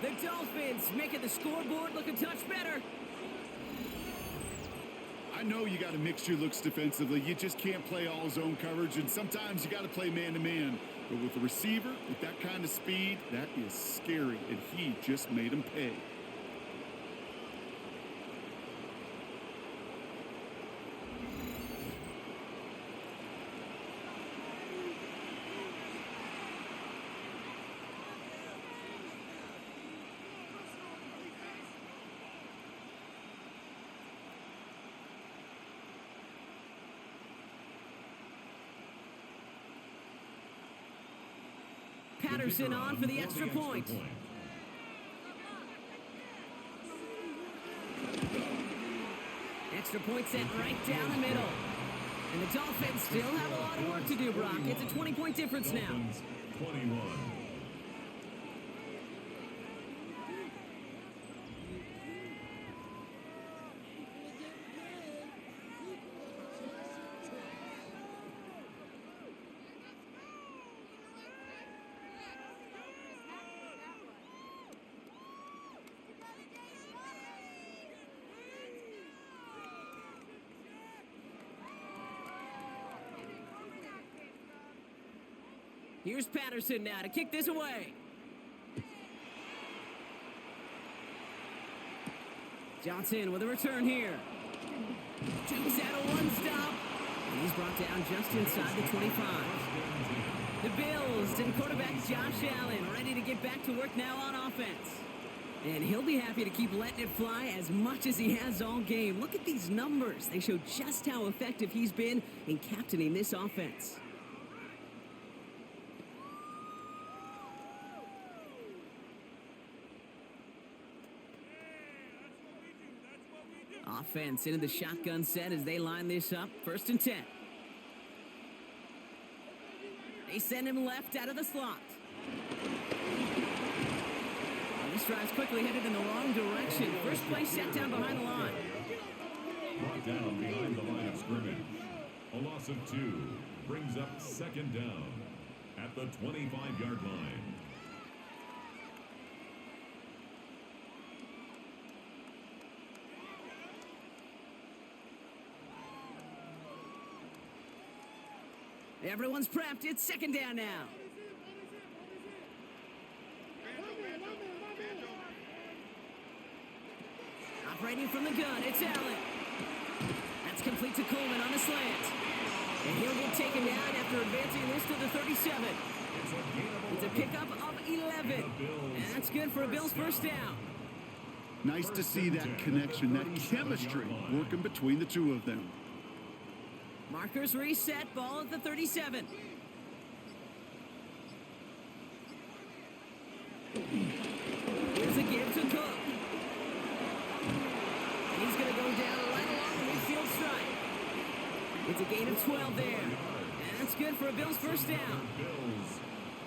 The Dolphins making the scoreboard look a touch better. I know you got to mix your looks defensively. You just can't play all zone coverage, and sometimes you got to play man-to-man. But with a receiver, with that kind of speed, that is scary, and he just made him pay. Patterson on for the extra point. Extra point sent right down the middle. And the Dolphins still have a lot of work to do, Brock. It's a 20-point difference now. 21. Here's Patterson now to kick this away. Johnson with a return here. Jukes out a one stop. And he's brought down just inside the 25. The Bills and quarterback Josh Allen ready to get back to work now on offense. And he'll be happy to keep letting it fly as much as he has all game. Look at these numbers. They show just how effective he's been in captaining this offense. Offense into the shotgun set as they line this up. 1st and 10. They send him left out of the slot. This drive's quickly headed in the wrong direction. First play set down behind the line. Brought down behind the line of scrimmage. A loss of 2 brings up 2nd down at the 25-yard line. Everyone's prepped. It's 2nd down now. Operating from the gun, it's Allen. That's complete to Coleman on the slant. And he'll get taken down after advancing this to the 37. It's a pickup of 11. And that's good for a Bills 1st down. Nice to see that connection, that chemistry working between the two of them. Markers reset, ball at the 37. Here's a give to Cook. And he's going to go down right along the midfield stripe. It's a gain of 12 there. And that's good for a Bills 1st down. Bills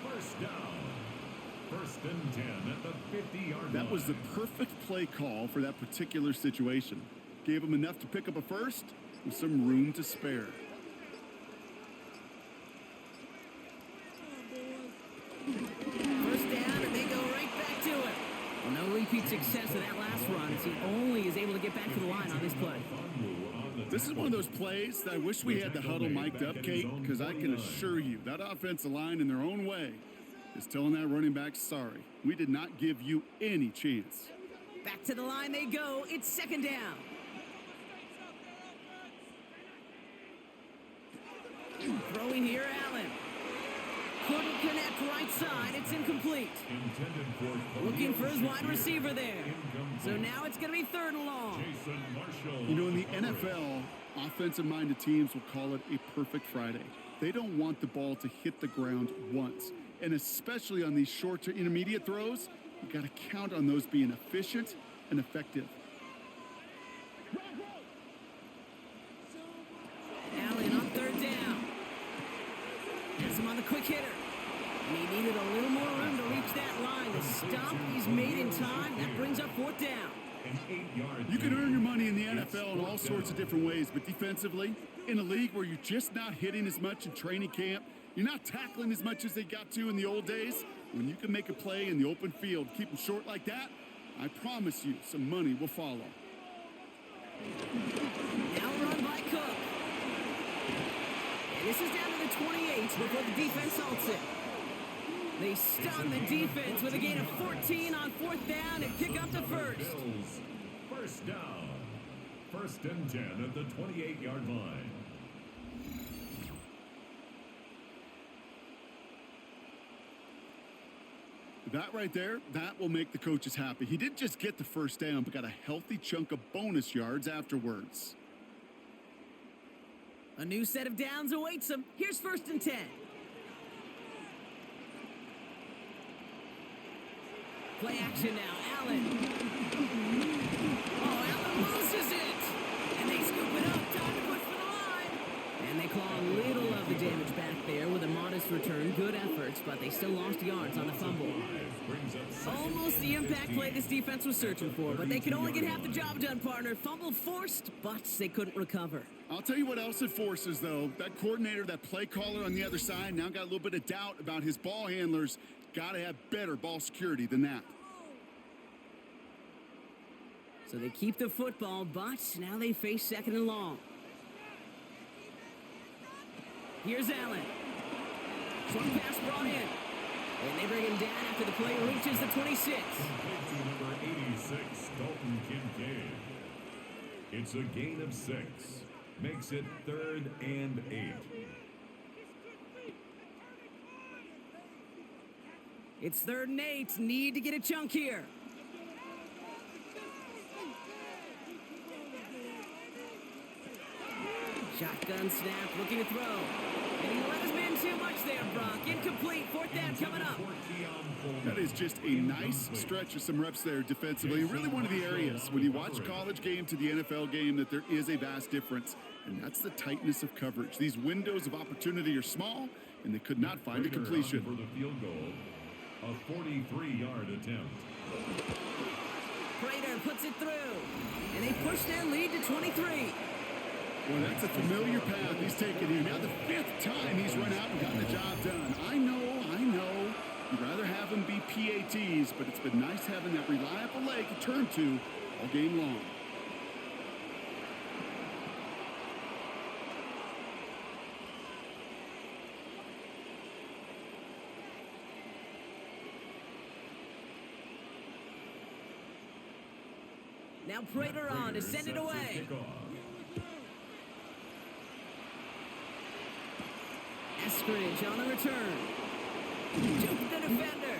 1st down. 1st and 10 at the 50-yard line. That was the perfect play call for that particular situation. Gave him enough to pick up a first with some room to spare. First down, and they go right back to it. Well, no repeat success of that last run as he only is able to get back to the line on this play. This is one of those plays that I wish we had the huddle mic'd up, Kate, because I can assure you that offensive line in their own way is telling that running back, sorry, we did not give you any chance. Back to the line they go. It's 2nd down. Throwing here, Allen. Couldn't connect right side. It's incomplete. Looking for his wide receiver there. So now it's going to be 3rd and long. You know, in the NFL, offensive-minded teams will call it a perfect Friday. They don't want the ball to hit the ground once. And especially on these short to intermediate throws, you got to count on those being efficient and effective. Allen on 3rd down. Has him on the quick hitter. And he needed a little more room to reach that line. The stop he's made in time. That brings up 4th down. You can earn your money in the NFL in all sorts of different ways, but defensively, in a league where you're just not hitting as much in training camp, you're not tackling as much as they got to in the old days, when you can make a play in the open field, keep them short like that, I promise you some money will follow. Now run by Cook. And this is down to the 28 before the defense halts it. They stun the defense with a gain of 14 on 4th down and pick up the first. Bills 1st down. 1st and 10 at the 28-yard line. That right there, that will make the coaches happy. He didn't just get the 1st down, but got a healthy chunk of bonus yards afterwards. A new set of downs awaits him. Here's 1st and 10. Play action now, Allen. Oh, Allen loses it. And they scoop it up. Time to push for the line. And they claw a little of the damage back there with a modest return. Good efforts, but they still lost yards on the fumble. Almost the impact play this defense was searching for, but they could only get half the job done, partner. Fumble forced, but they couldn't recover. I'll tell you what else it forces, though. That coordinator, that play caller on the other side, now got a little bit of doubt about his ball handlers. Got to have better ball security than that. So they keep the football, but now they face 2nd and long. Here's Allen. Short pass brought in. And they bring him down after the play reaches the 26. Number 86, Dalton Kincaid. It's a gain of 6. Makes it 3rd and 8. It's 3rd and 8. Need to get a chunk here. Shotgun snap, looking to throw. And he let his man too much there, Brock. Incomplete, fourth down coming up. That is just a nice stretch of some reps there defensively. Really one of the areas when you watch a college game to the NFL game that there is a vast difference. And that's the tightness of coverage. These windows of opportunity are small, and they could not find a completion. For the field goal, a 43-yard attempt. Prater puts it through. And they push their lead to 23. Well, that's a familiar path he's taken here. Now the fifth time he's run out and gotten the job done. I know. You'd rather have him be PATs, but it's been nice having that reliable leg to turn to all game long. Now Prater on to send it away. Eskridge on the return. Juke the defender.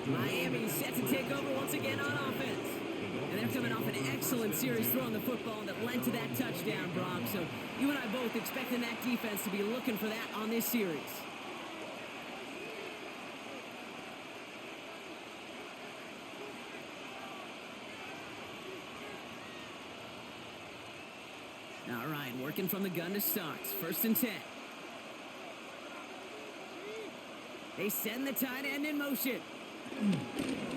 Miami set to take over once again on offense. And they're coming off an excellent series throwing the football that led to that touchdown, Brock. So you and I both expecting that defense to be looking for that on this series. All right, working from the gun to start. 1st and 10. They send the tight end in motion.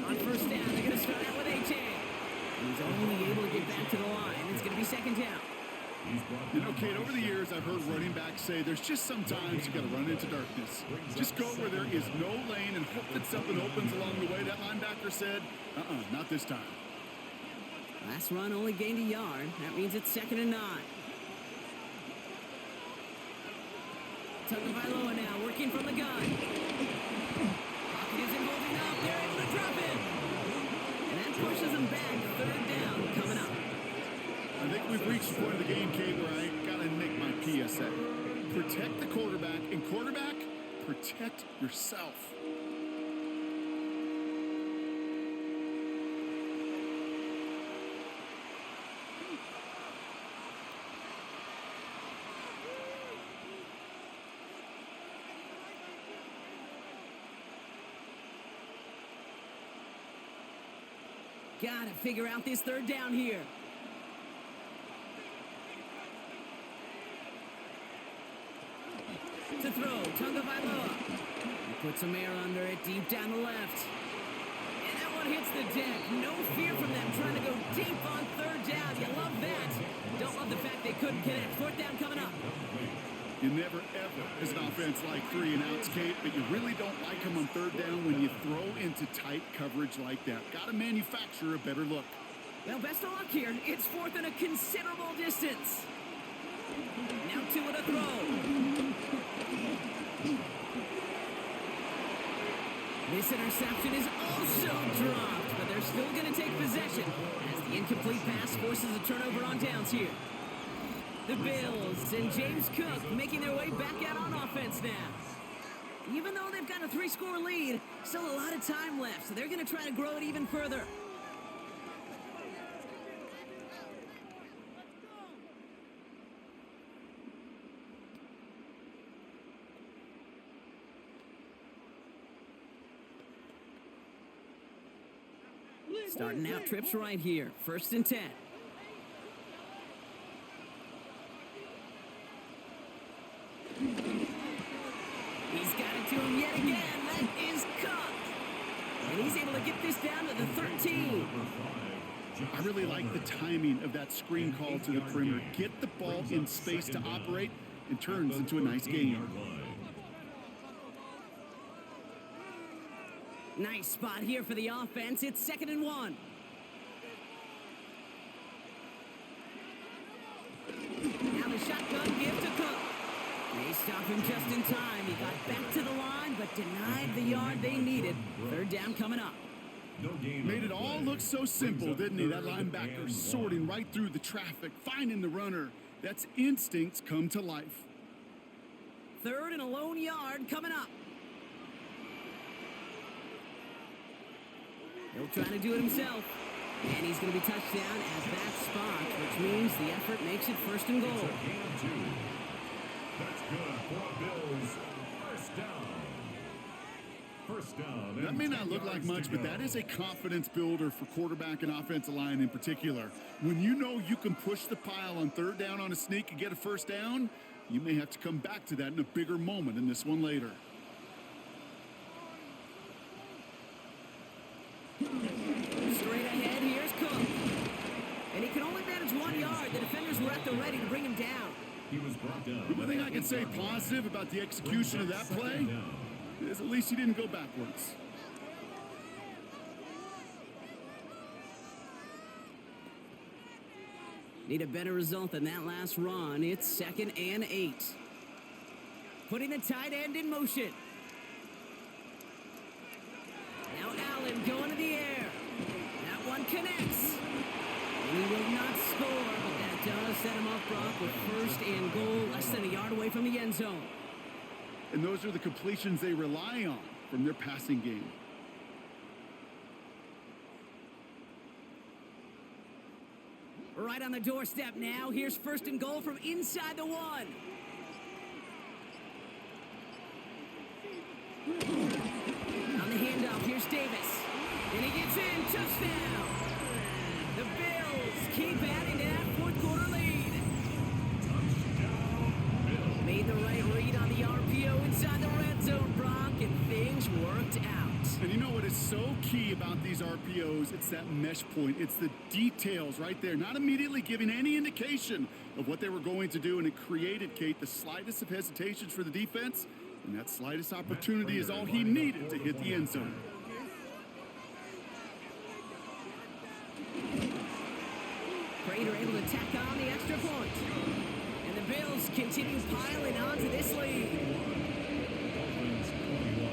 On 1st down, they're going to start out with A-Chain. He's only able to get back to the line. It's going to be 2nd down. You know, Kate, over the years, I've heard running backs say there's just sometimes you got to run into darkness. Just go where there is no lane and hope that something opens along the way. That linebacker said, not this time. Last run only gained a yard. That means it's 2nd and 9. Tagovailoa now working from the gun. Pocket isn't holding up. They're able to drop it. And that pushes them back. 3rd down coming up. I think we've reached the point of the game, Kate, where I got to make my PSA. Protect the quarterback, and quarterback, protect yourself. Gotta figure out this 3rd down here. To throw, Tagovailoa. He puts some air under it, deep down the left. And that one hits the deck. No fear from them trying to go deep on 3rd down. You love that. Don't love the fact they couldn't connect. 4th down coming up. You never, ever, as an offense, like 3 and outs, Kate, but you really don't like them on 3rd down when you throw into tight coverage like that. Got to manufacture a better look. Well, best of luck here. It's 4th and a considerable distance. Now 2 and a throw. This interception is also dropped, but they're still going to take possession as the incomplete pass forces a turnover on downs here. The Bills and James Cook making their way back out on offense now. Even though they've got a 3-score lead, still a lot of time left, so they're going to try to grow it even further. Starting out trips right here. 1st and 10. He's got it to him yet again. That is Cook. And he's able to get this down to the 13. I really like the timing of that screen call to the perimeter. Get the ball in space to operate and turns into a nice game. Nice spot here for the offense. It's 2nd and 1. Now the shotgun give to Cook. They stop him just in time. He got back to the line, but denied the yard they needed. 3rd down coming up. Made it all look so simple, didn't he? That linebacker sorting right through the traffic, finding the runner. That's instincts come to life. 3rd and a lone yard coming up. He'll try to do it himself. And he's going to be touched down at that spot, which means the effort makes it first and goal. It's a gain of 2. That's good for Bills. First down. First down. That may not look like much, but that is a confidence builder for quarterback and offensive line in particular. When you know you can push the pile on third down on a sneak and get a first down, you may have to come back to that in a bigger moment in this one later. Straight ahead, here's Cook. And he can only manage 1 yard. The defenders were at the ready to bring him down. He was brought down. The one thing I can say positive about the execution of that play is at least he didn't go backwards. Need a better result than that last run. It's 2nd and 8. Putting the tight end in motion. Now Allen going to the air. That one connects. And he will not score, but that does set him up, Brock, with 1st and goal, less than a yard away from the end zone. And those are the completions they rely on from their passing game. Right on the doorstep now. Here's 1st and goal from inside the 1. On the handoff, here's Davis. And he gets in. Touchdown. The Bills keep adding to that 4th quarter lead. Made the right read on the RPO inside the red zone, Brock, and things worked out. And you know what is so key about these RPOs? It's that mesh point. It's the details right there, not immediately giving any indication of what they were going to do, and it created, Kate, the slightest of hesitations for the defense, and that slightest opportunity is all he needed to hit the end zone. Prater able to tack on the extra point. And the Bills continue piling on to this lead. Dolphins 21.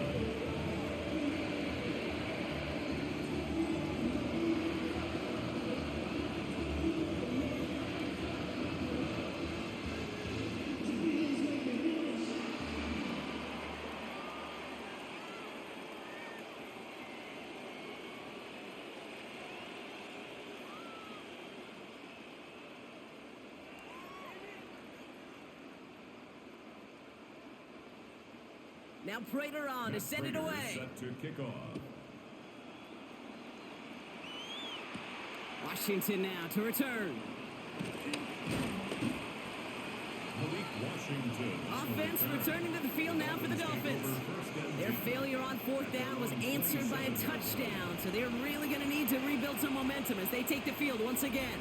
Now Prater on to send it away. Set to kick off. Washington now to return. Malik Washington. Offense returning to the field now for the Dolphins. Their failure on 4th down was answered by a touchdown, so they're really going to need to rebuild some momentum as they take the field once again.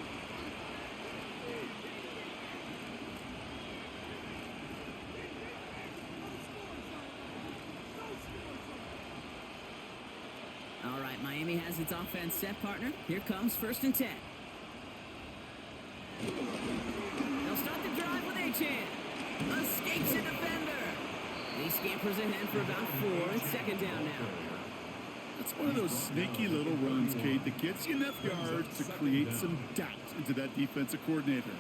All right, Miami has its offense set, partner. Here comes 1st and 10. They'll start the drive with Achan. Escapes a defender. And he scampers ahead for about 4 and 2nd down now. It's one of those sneaky little runs, Kate, that gets you enough yards to create some doubt into that defensive coordinator.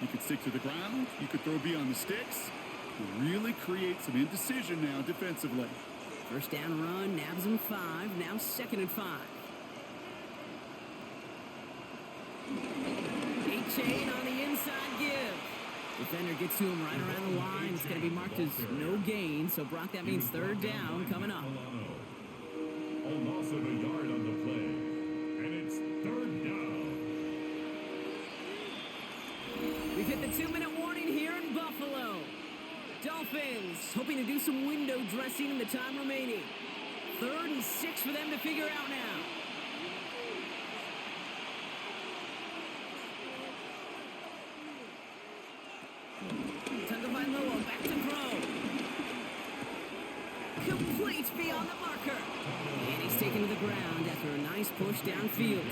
You could stick to the ground. You could throw beyond the sticks. Really create some indecision now defensively. 1st down run, nabs him 5, now 2nd and 5. Chain on the inside give. Defender gets to him right around the line. It's going to be marked as no gain, so Brock, that means 3rd down coming up. A loss of a yard on the play, and it's 3rd down. We've hit the 2-minute warning here in Buffalo. Dolphins hoping to do some window dressing in the time remaining. 3rd and 6 for them to figure out now. Tagovailoa back to throw. Complete beyond the marker. And he's taken to the ground after a nice push downfield.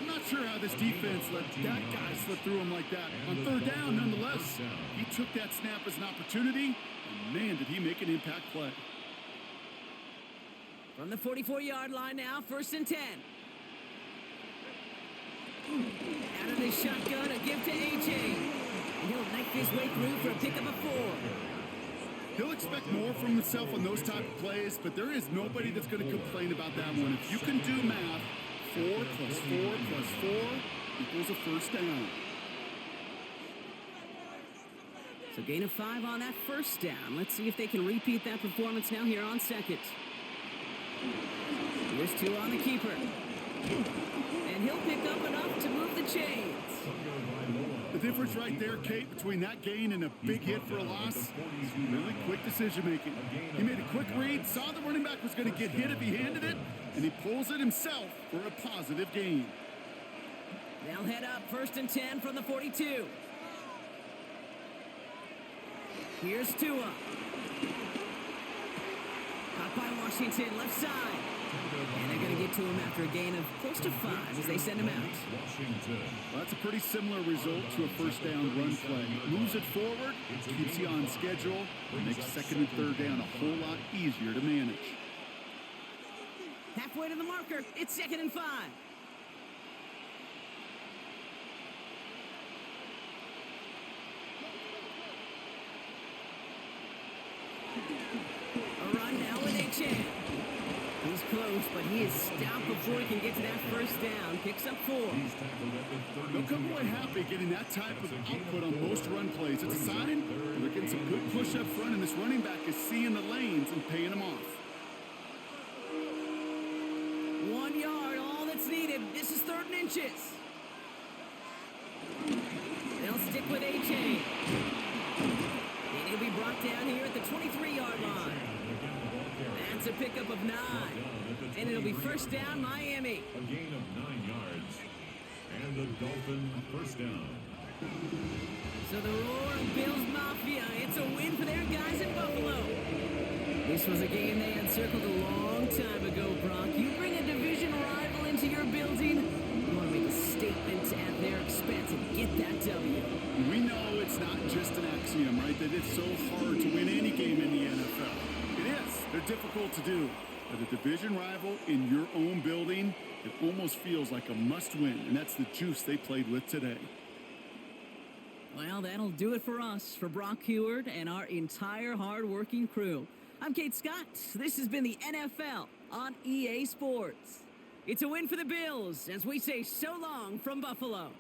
I'm not sure how this defense let that guy slip through him like that. On 3rd down, nonetheless, he took that snap as an opportunity, and man, did he make an impact play. From the 44-yard line now, 1st and 10. Out of the shotgun, a give to AJ. And he'll knife his way through for a pickup of 4. He'll expect more from himself on those type of plays, but there is nobody that's going to complain about that one. If you can do math, 4 plus 4 plus 4 equals a first down. So gain of 5 on that first down. Let's see if they can repeat that performance now here on second. Here's 2 on the keeper. And he'll pick up enough to move the chains. The difference right there, Kate, between that gain and a big hit for a loss is really quick decision-making. He made a quick read, saw the running back was going to get hit if he handed it, and he pulls it himself for a positive gain. They'll head up 1st and 10 from the 42. Here's Tua. Caught by Washington, left side. And they're going to get to him after a gain of close to 5 as they send him out. Well, that's a pretty similar result to a first down run play. Moves it forward, keeps you on schedule, and makes 2nd and 3rd down a whole lot easier to manage. Halfway to the marker, it's 2nd and 5. A run now with Achan. He's close, but he is stopped before he can get to that first down. Picks up 4. They'll come away happy getting that type of output on most run plays. It's a sign they're getting some good push up front, and this running back is seeing the lanes and paying them off. 1 yard, all that's needed. This is 3rd and inches. They'll stick with Achan. And he'll be brought down here at the 23-yard line. That's a pickup of 9. And it'll be first down, Miami. A gain of 9 yards. And the Dolphin first down. So the roar of Bills Mafia, it's a win for their guys in Buffalo. This was a game they had circled a long time ago, Brock. You bring a division rival into your building, you want to make a statement at their expense and get that W. We know it's not just an axiom, right, that it's so hard to win any game in the NFL. It is. They're difficult to do. But a division rival in your own building, it almost feels like a must-win, and that's the juice they played with today. Well, that'll do it for us, for Brock Heward and our entire hard-working crew. I'm Kate Scott. This has been the NFL on EA Sports. It's a win for the Bills as we say so long from Buffalo.